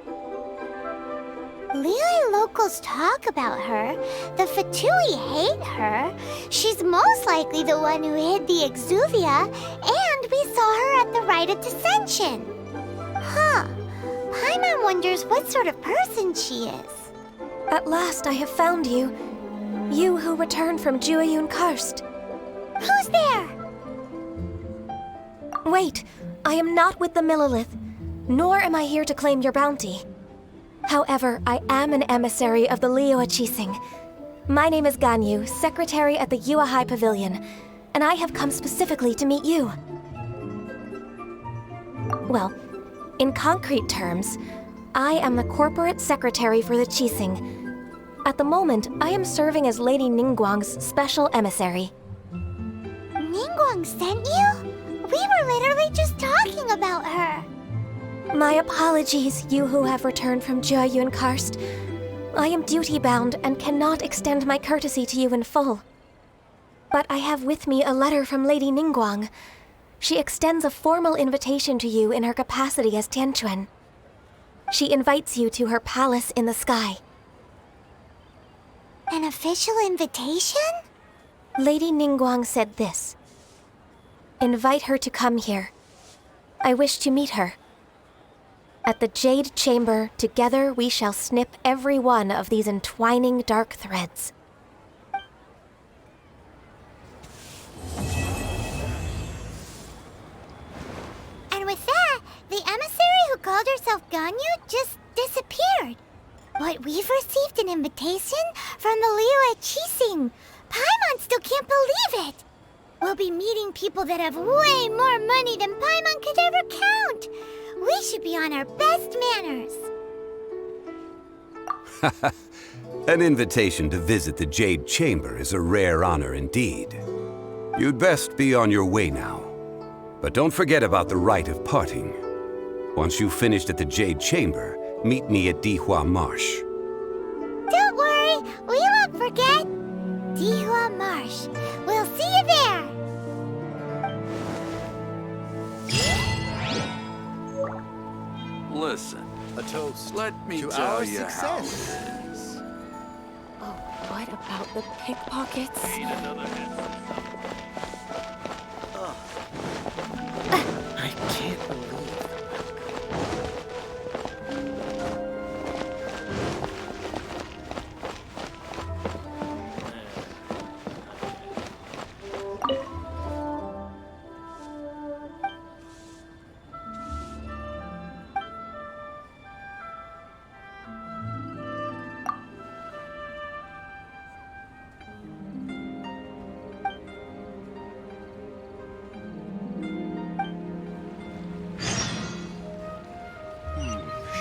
Speaker 3: Liyue locals talk about her. The Fatui hate her. She's most likely the one who hid the Exuvia, and we saw her at the rite of Dissension. Huh. Paimon wonders what sort of person she is.
Speaker 16: At last I have found you. You who returned from Jueyun Karst.
Speaker 3: Who's there?
Speaker 16: Wait, I am not with the Millelith, nor am I here to claim your bounty. However, I am an emissary of the Liyue Qixing. My name is Ganyu, secretary at the Yuehai Pavilion, and I have come specifically to meet you. Well, in concrete terms, I am the corporate secretary for the Qixing. At the moment, I am serving as Lady Ningguang's special emissary.
Speaker 3: Ningguang sent you? We were literally just talking about her.
Speaker 16: My apologies, you who have returned from Jueyun Karst. I am duty-bound and cannot extend my courtesy to you in full. But I have with me a letter from Lady Ningguang. She extends a formal invitation to you in her capacity as Tianquan. She invites you to her palace in the sky.
Speaker 3: An official invitation?
Speaker 16: Lady Ningguang said this. Invite her to come here. I wish to meet her. At the Jade Chamber, together we shall snip every one of these entwining dark threads.
Speaker 3: And with that, the emissary who called herself Ganyu just disappeared. But we've received an invitation from the Liyue Qixing. Paimon still can't believe it. We'll be meeting people that have way more money than Paimon could ever count. We should be on our best manners.
Speaker 2: An invitation to visit the Jade Chamber is a rare honor indeed. You'd best be on your way now. But don't forget about the rite of parting. Once you've finished at the Jade Chamber, meet me at Dihua Marsh.
Speaker 3: Don't worry, we won't forget. Dihua Marsh. We'll see you there.
Speaker 15: Listen,
Speaker 11: A toast
Speaker 15: let me
Speaker 11: to
Speaker 15: tell
Speaker 11: our
Speaker 15: you
Speaker 11: success.
Speaker 15: how it is.
Speaker 16: Oh, what about the pickpockets?
Speaker 11: I can't believe.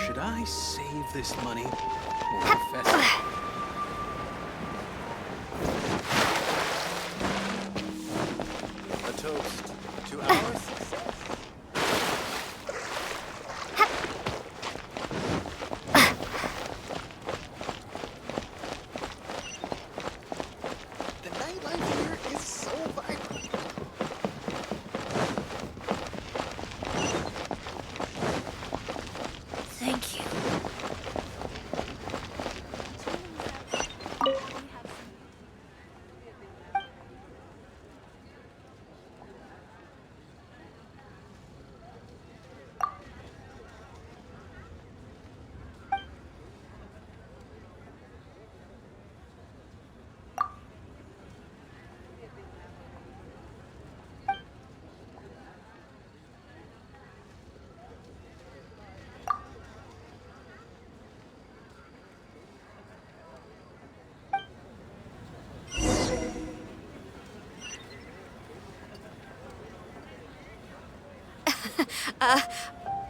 Speaker 11: Should I save this money or invest it? A toast to our success. The nightlife here is so vibrant.
Speaker 1: Thank you.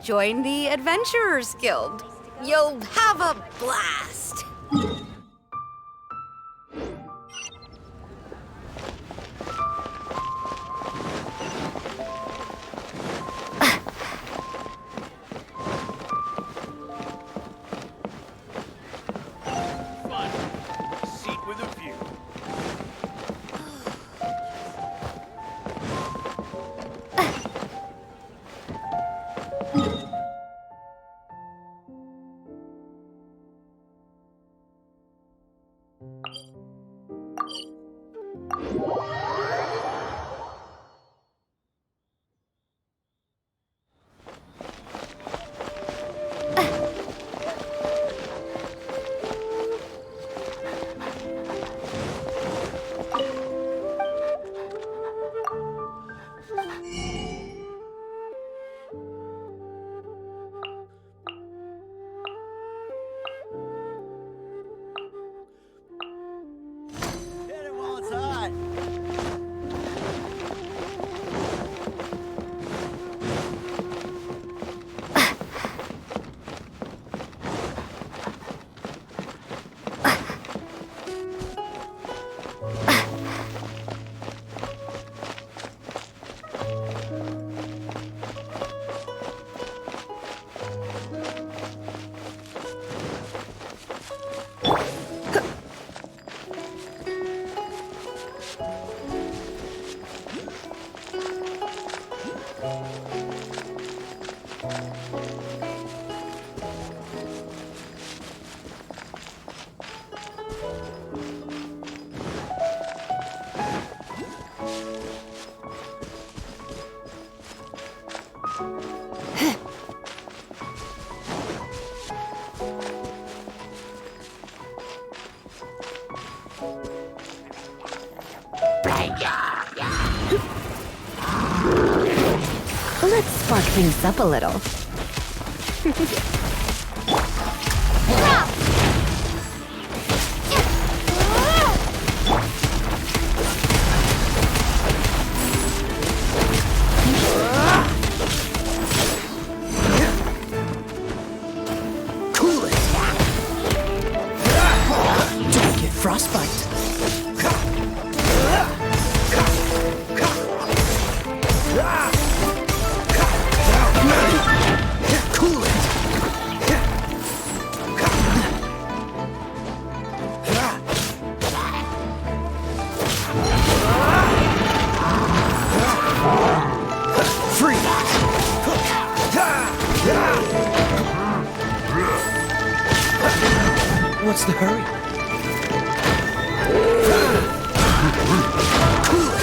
Speaker 17: Join the Adventurers Guild. You'll have a blast.
Speaker 11: Seat with a view. Hit it while it's hot.
Speaker 8: Let's spark things up a little.
Speaker 6: Cool it. Don't get frostbite. Cool it. Free. What's the hurry? Cool it.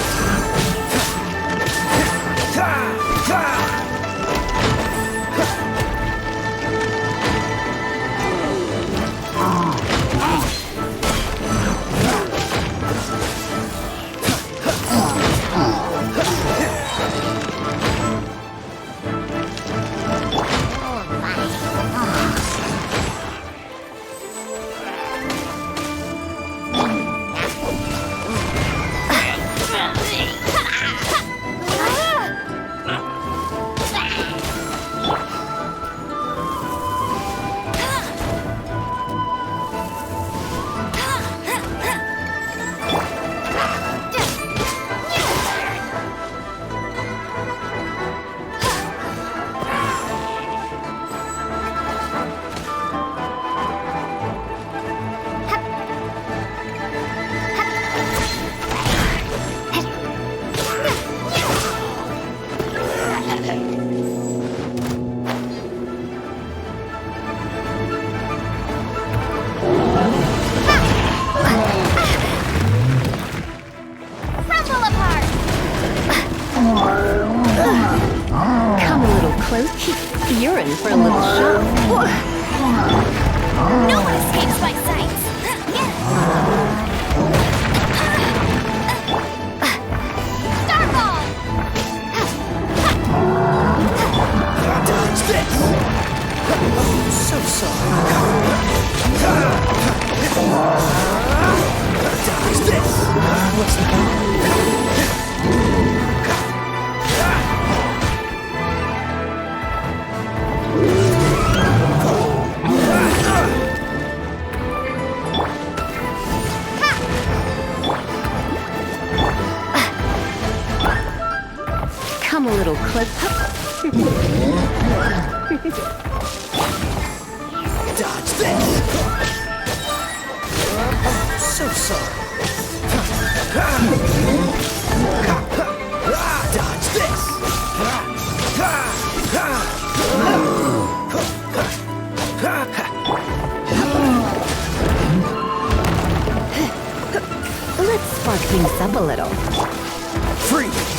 Speaker 8: Come a little close. You're in for a little shock.
Speaker 3: No one escapes my sights. Starball!
Speaker 6: Dodge this! So sorry. Dodge this! What's the
Speaker 8: Come a little close.
Speaker 6: Dodge this! So sorry. Dodge this!
Speaker 8: Let's spark things up a little.
Speaker 6: Freeze!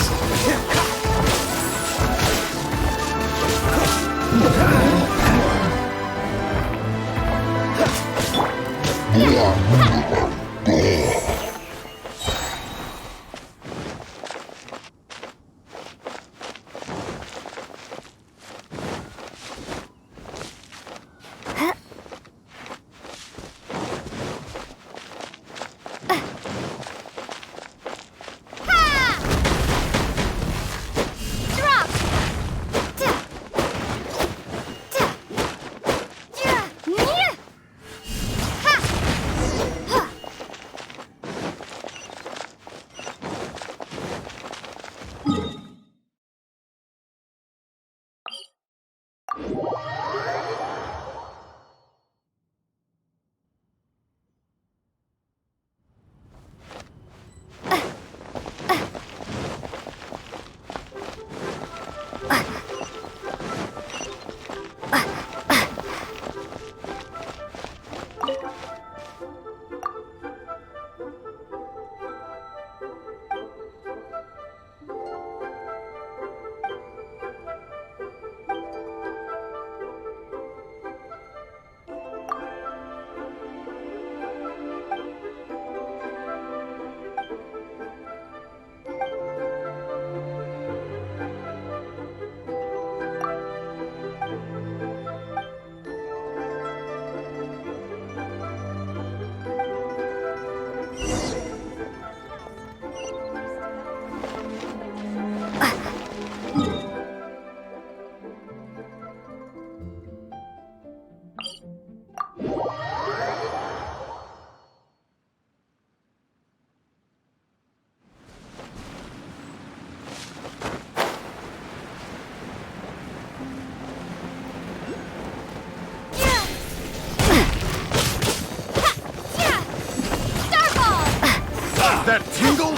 Speaker 11: That tingle?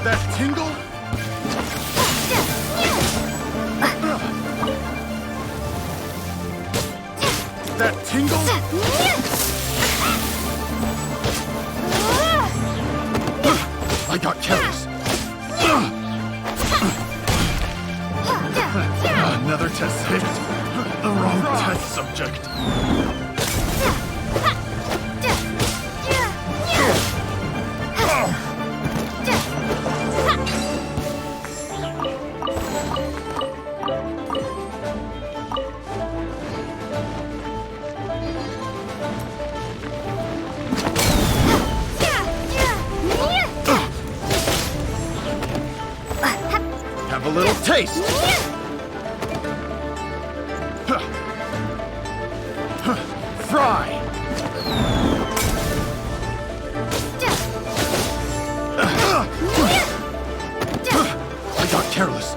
Speaker 11: That tingle? That tingle? I got careless. Another test hit. The wrong test subject. Have a little taste. Fry. I got careless.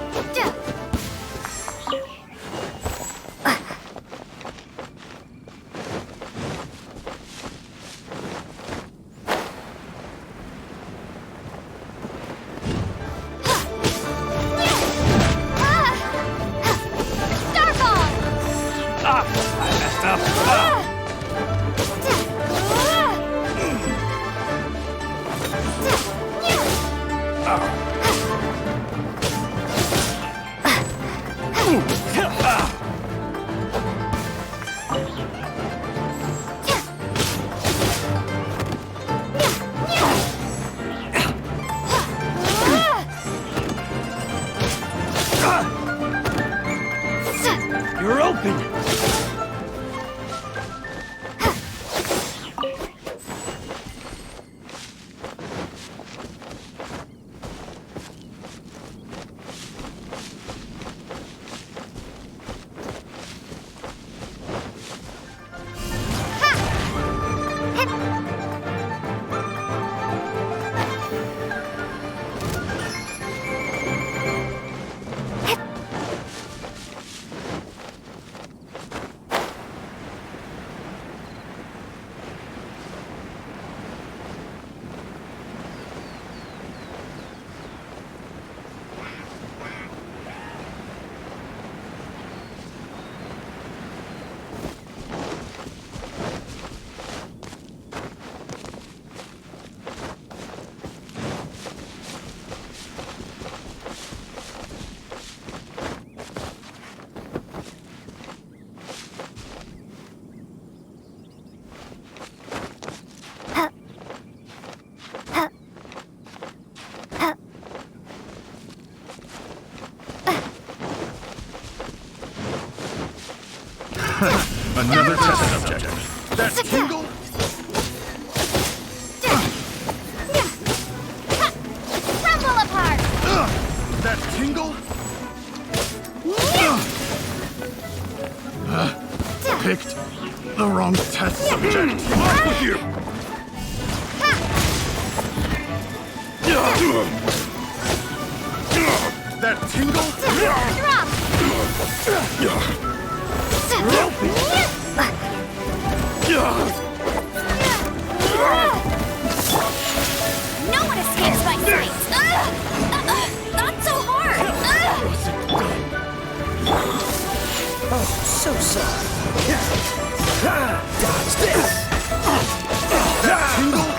Speaker 11: You're open. Another test subject. That tingle?
Speaker 3: Crumble apart!
Speaker 11: That tingle? Picked the wrong test subject. Off with you! That tingle?
Speaker 3: No one escapes my sight! Not so hard!
Speaker 6: Oh, so sorry. Dodge this!
Speaker 11: Tingle?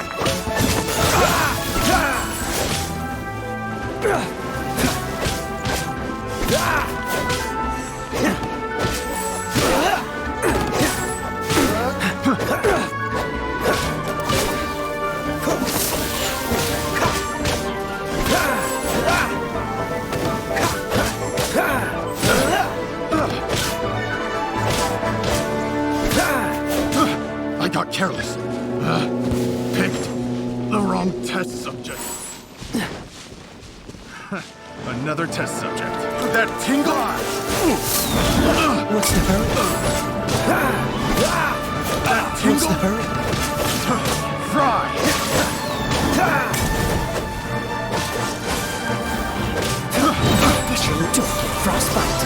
Speaker 11: I got careless. Picked the wrong test subject. Another test subject. That tingle?
Speaker 6: What's the hurry?
Speaker 11: That tingle?
Speaker 6: What's the hurry?
Speaker 11: Fry!
Speaker 6: Guess you'll do it, frostbite.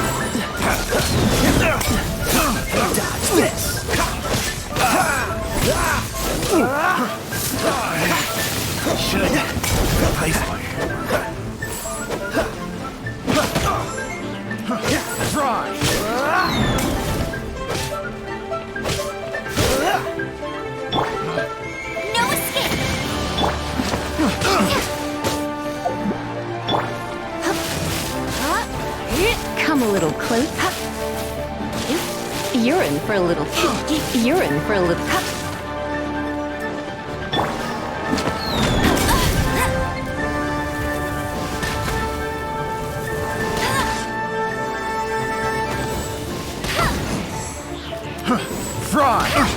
Speaker 6: Dodge
Speaker 11: this! Should replace my... Try!
Speaker 13: No escape!
Speaker 8: Come a little close. You're in for a little. You're in for a little.
Speaker 11: Fry!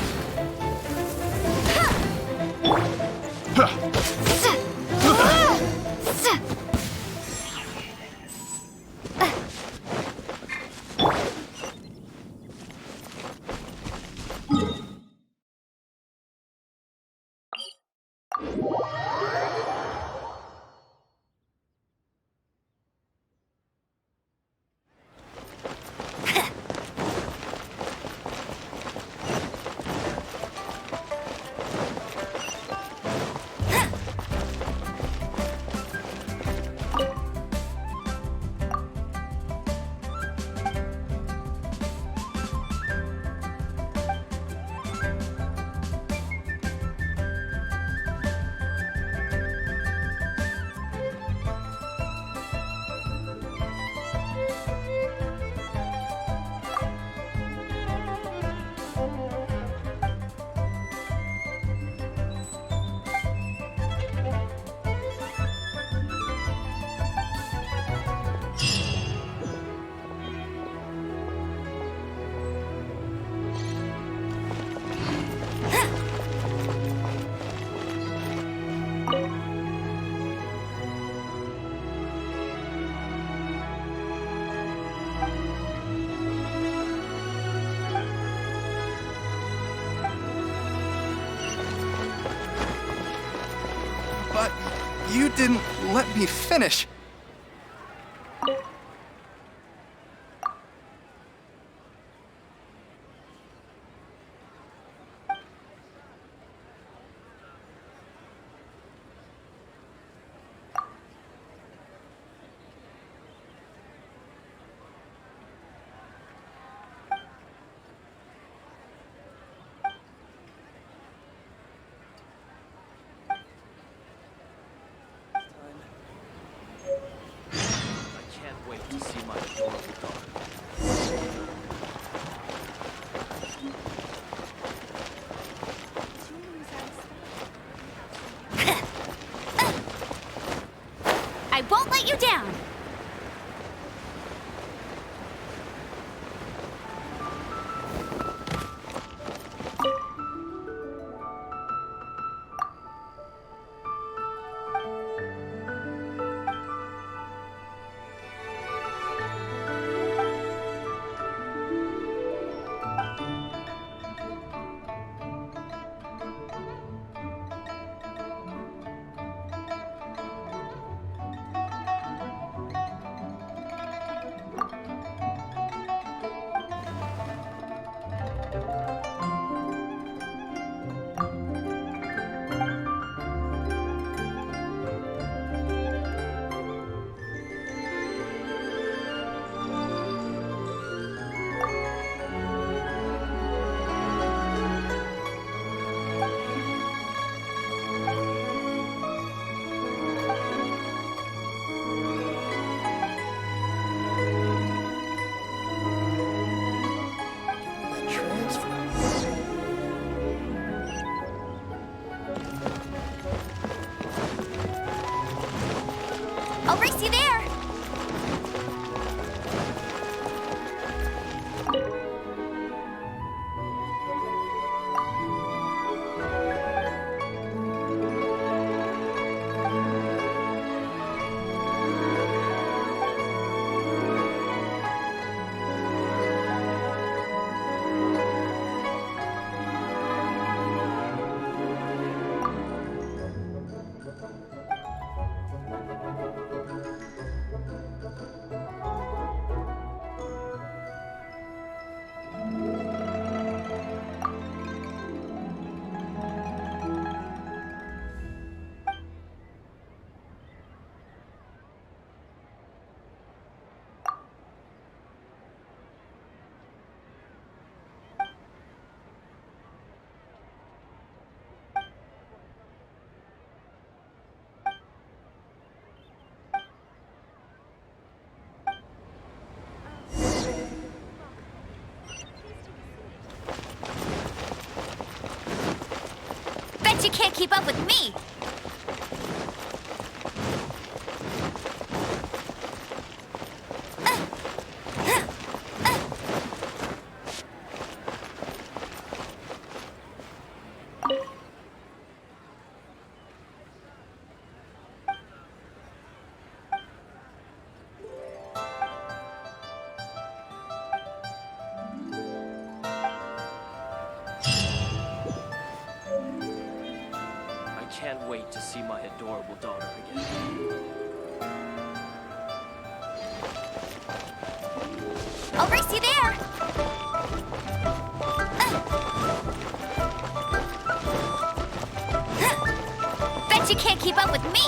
Speaker 18: But you didn't let me finish.
Speaker 10: To see my adorable daughter.
Speaker 13: I won't let you down!
Speaker 1: keep up with me!
Speaker 4: I can't wait to see my adorable daughter again.
Speaker 1: I'll race you there! Bet you can't keep up with me!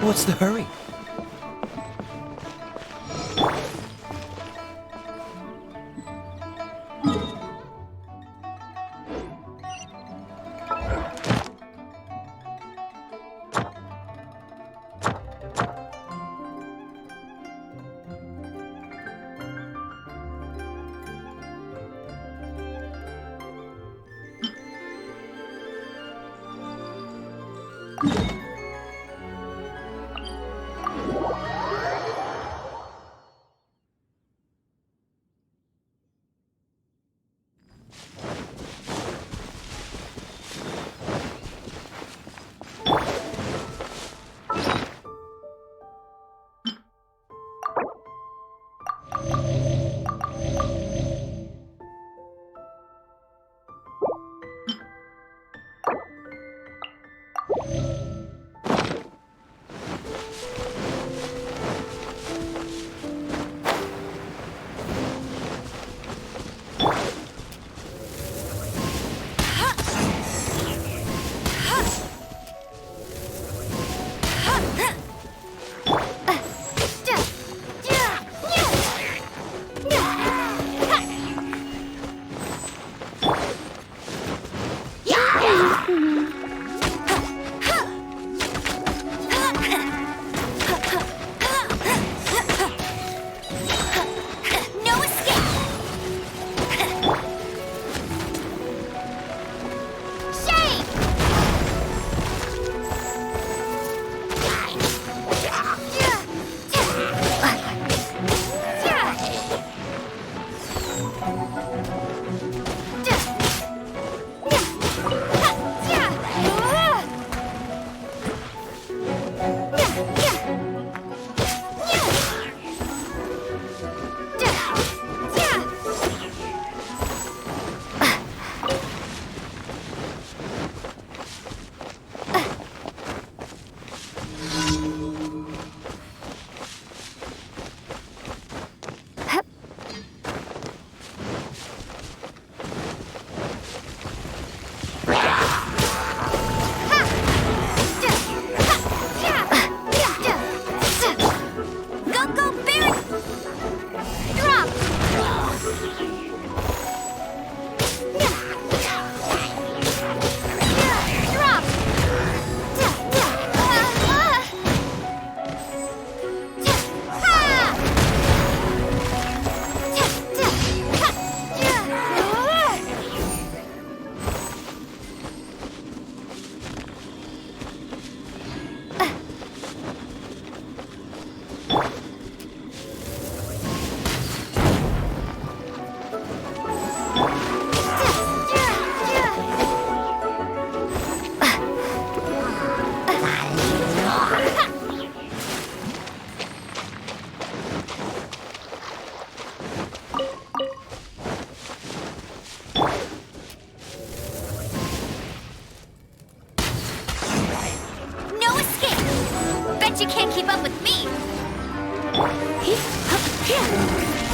Speaker 6: What's the hurry?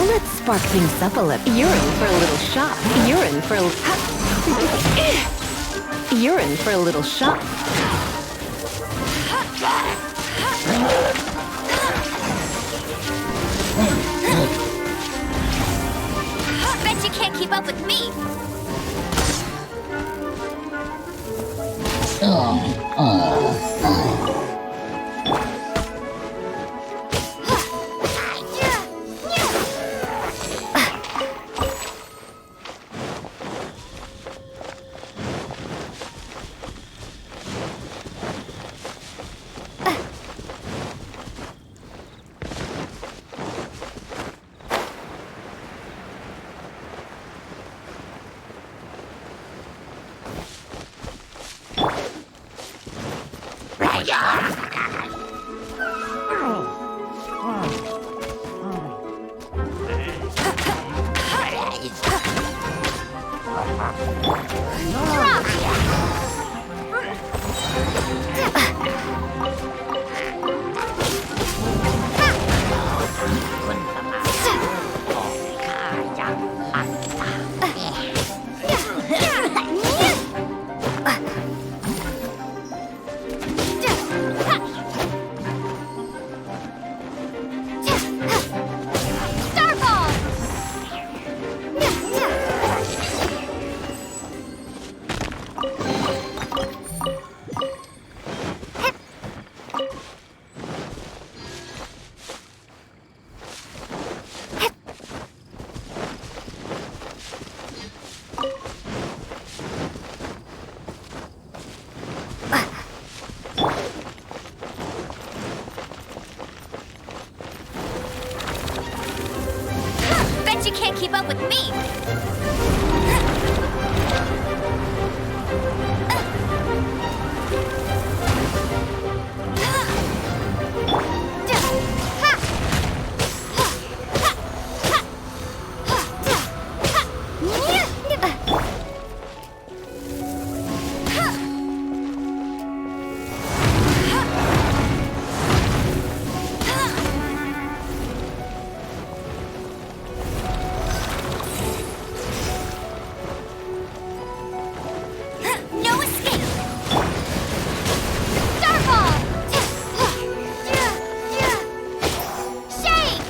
Speaker 8: Let's spark things up a little. You're in for a little shock. You're in for a You're in for a little shock.
Speaker 3: Bet you can't keep up with me.
Speaker 13: keep up with me! No escape! Starball! Shake!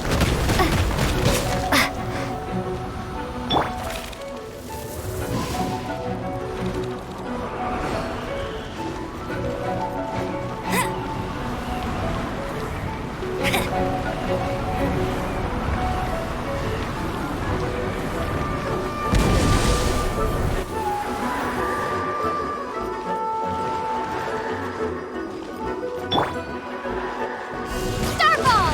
Speaker 13: Starball!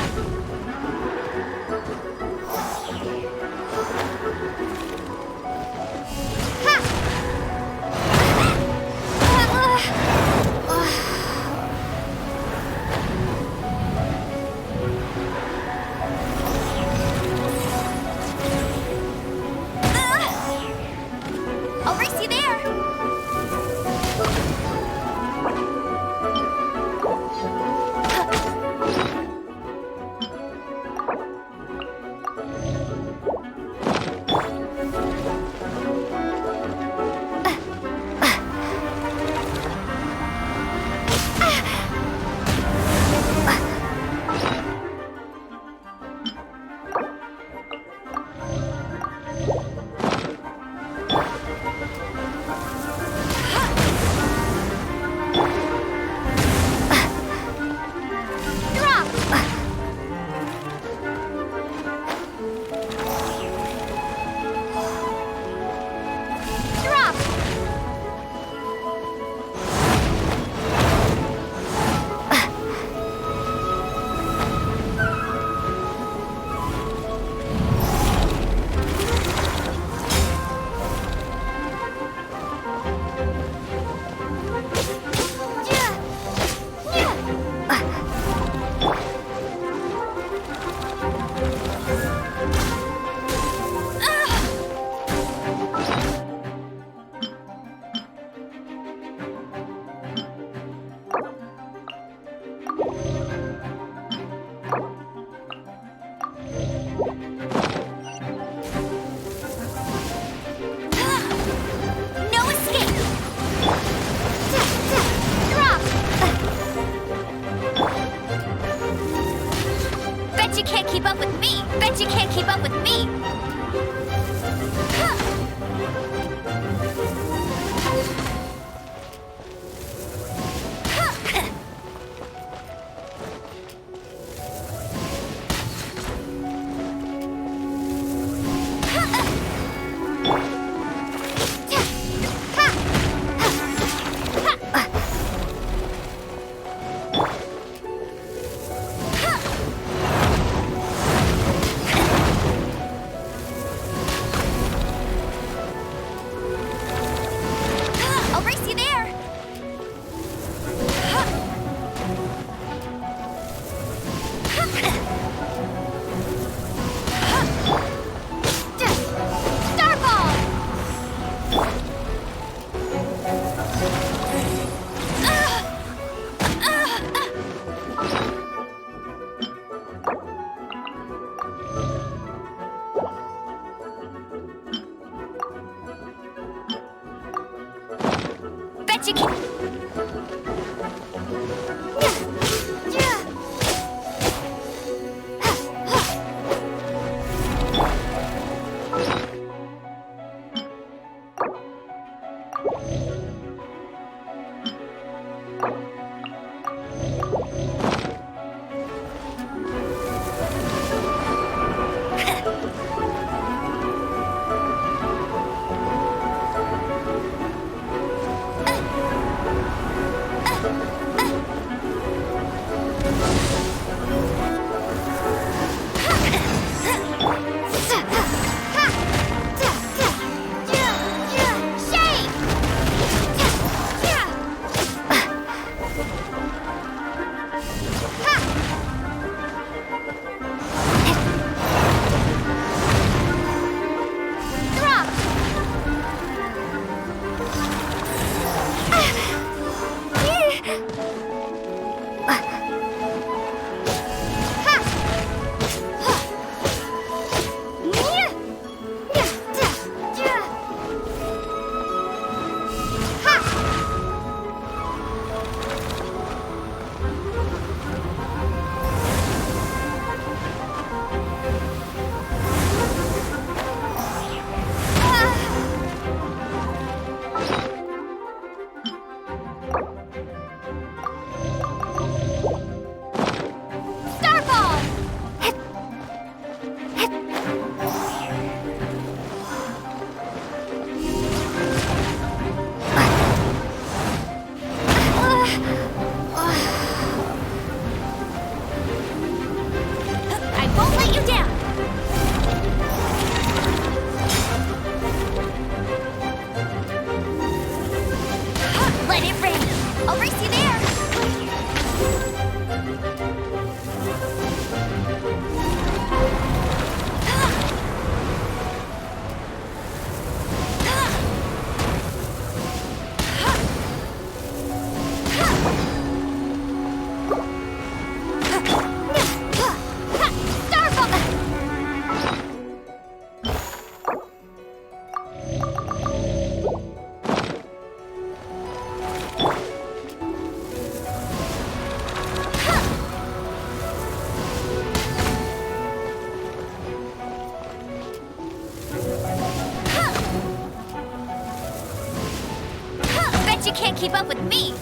Speaker 13: I'll race you there! Drop! Drop! No escape! Drop! Bet you can't keep up with me! Bet you can't keep up with me! I'll race you there! Starball! Bet you can.
Speaker 3: She can't keep up with me!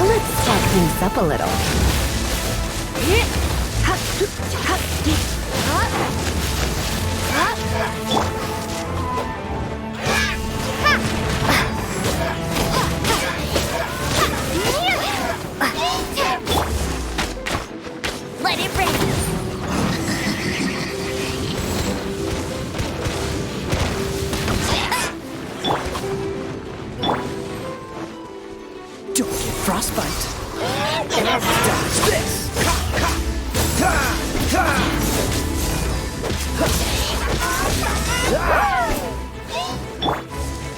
Speaker 8: Let's talk things up a little.
Speaker 3: Let it rip!
Speaker 11: Don't get frostbite. Dodge this.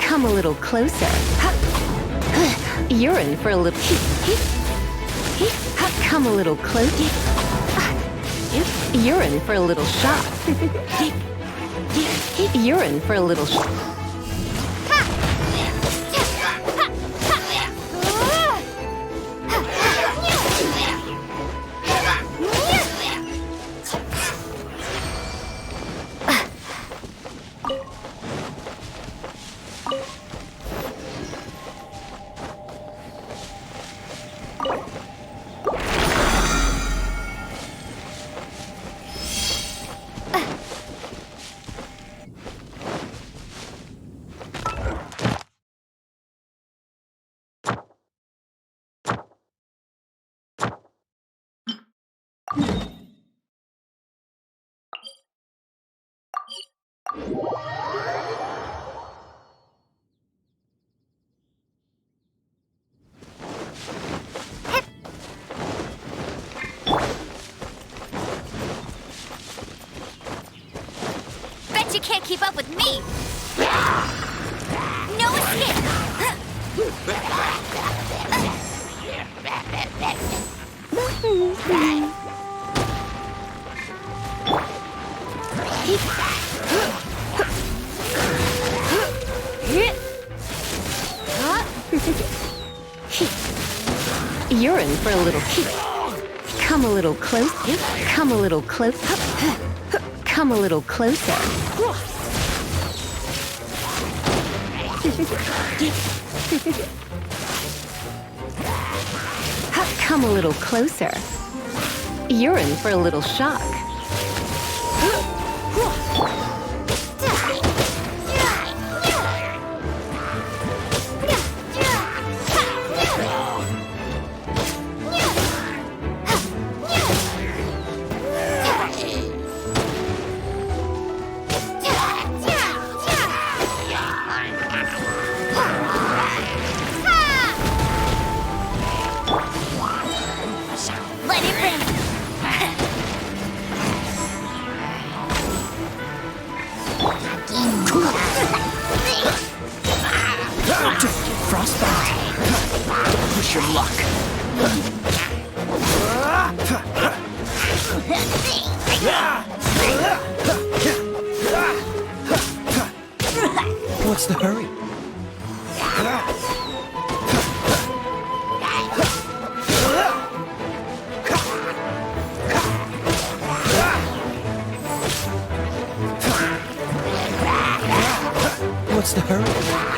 Speaker 8: Come a little closer. You're in for a little... Come a little closer. You're in for a little shock. You're in for a little shock.
Speaker 13: Bet you can't keep up with me! No escape!
Speaker 8: You're in for a little heat. Come a little close. Come a little close. Come a little closer. Come a little closer. You're in for a little shock.
Speaker 13: Let it rip!
Speaker 6: Frostbite. Don't push your luck. What's the hurry? What's the hurry?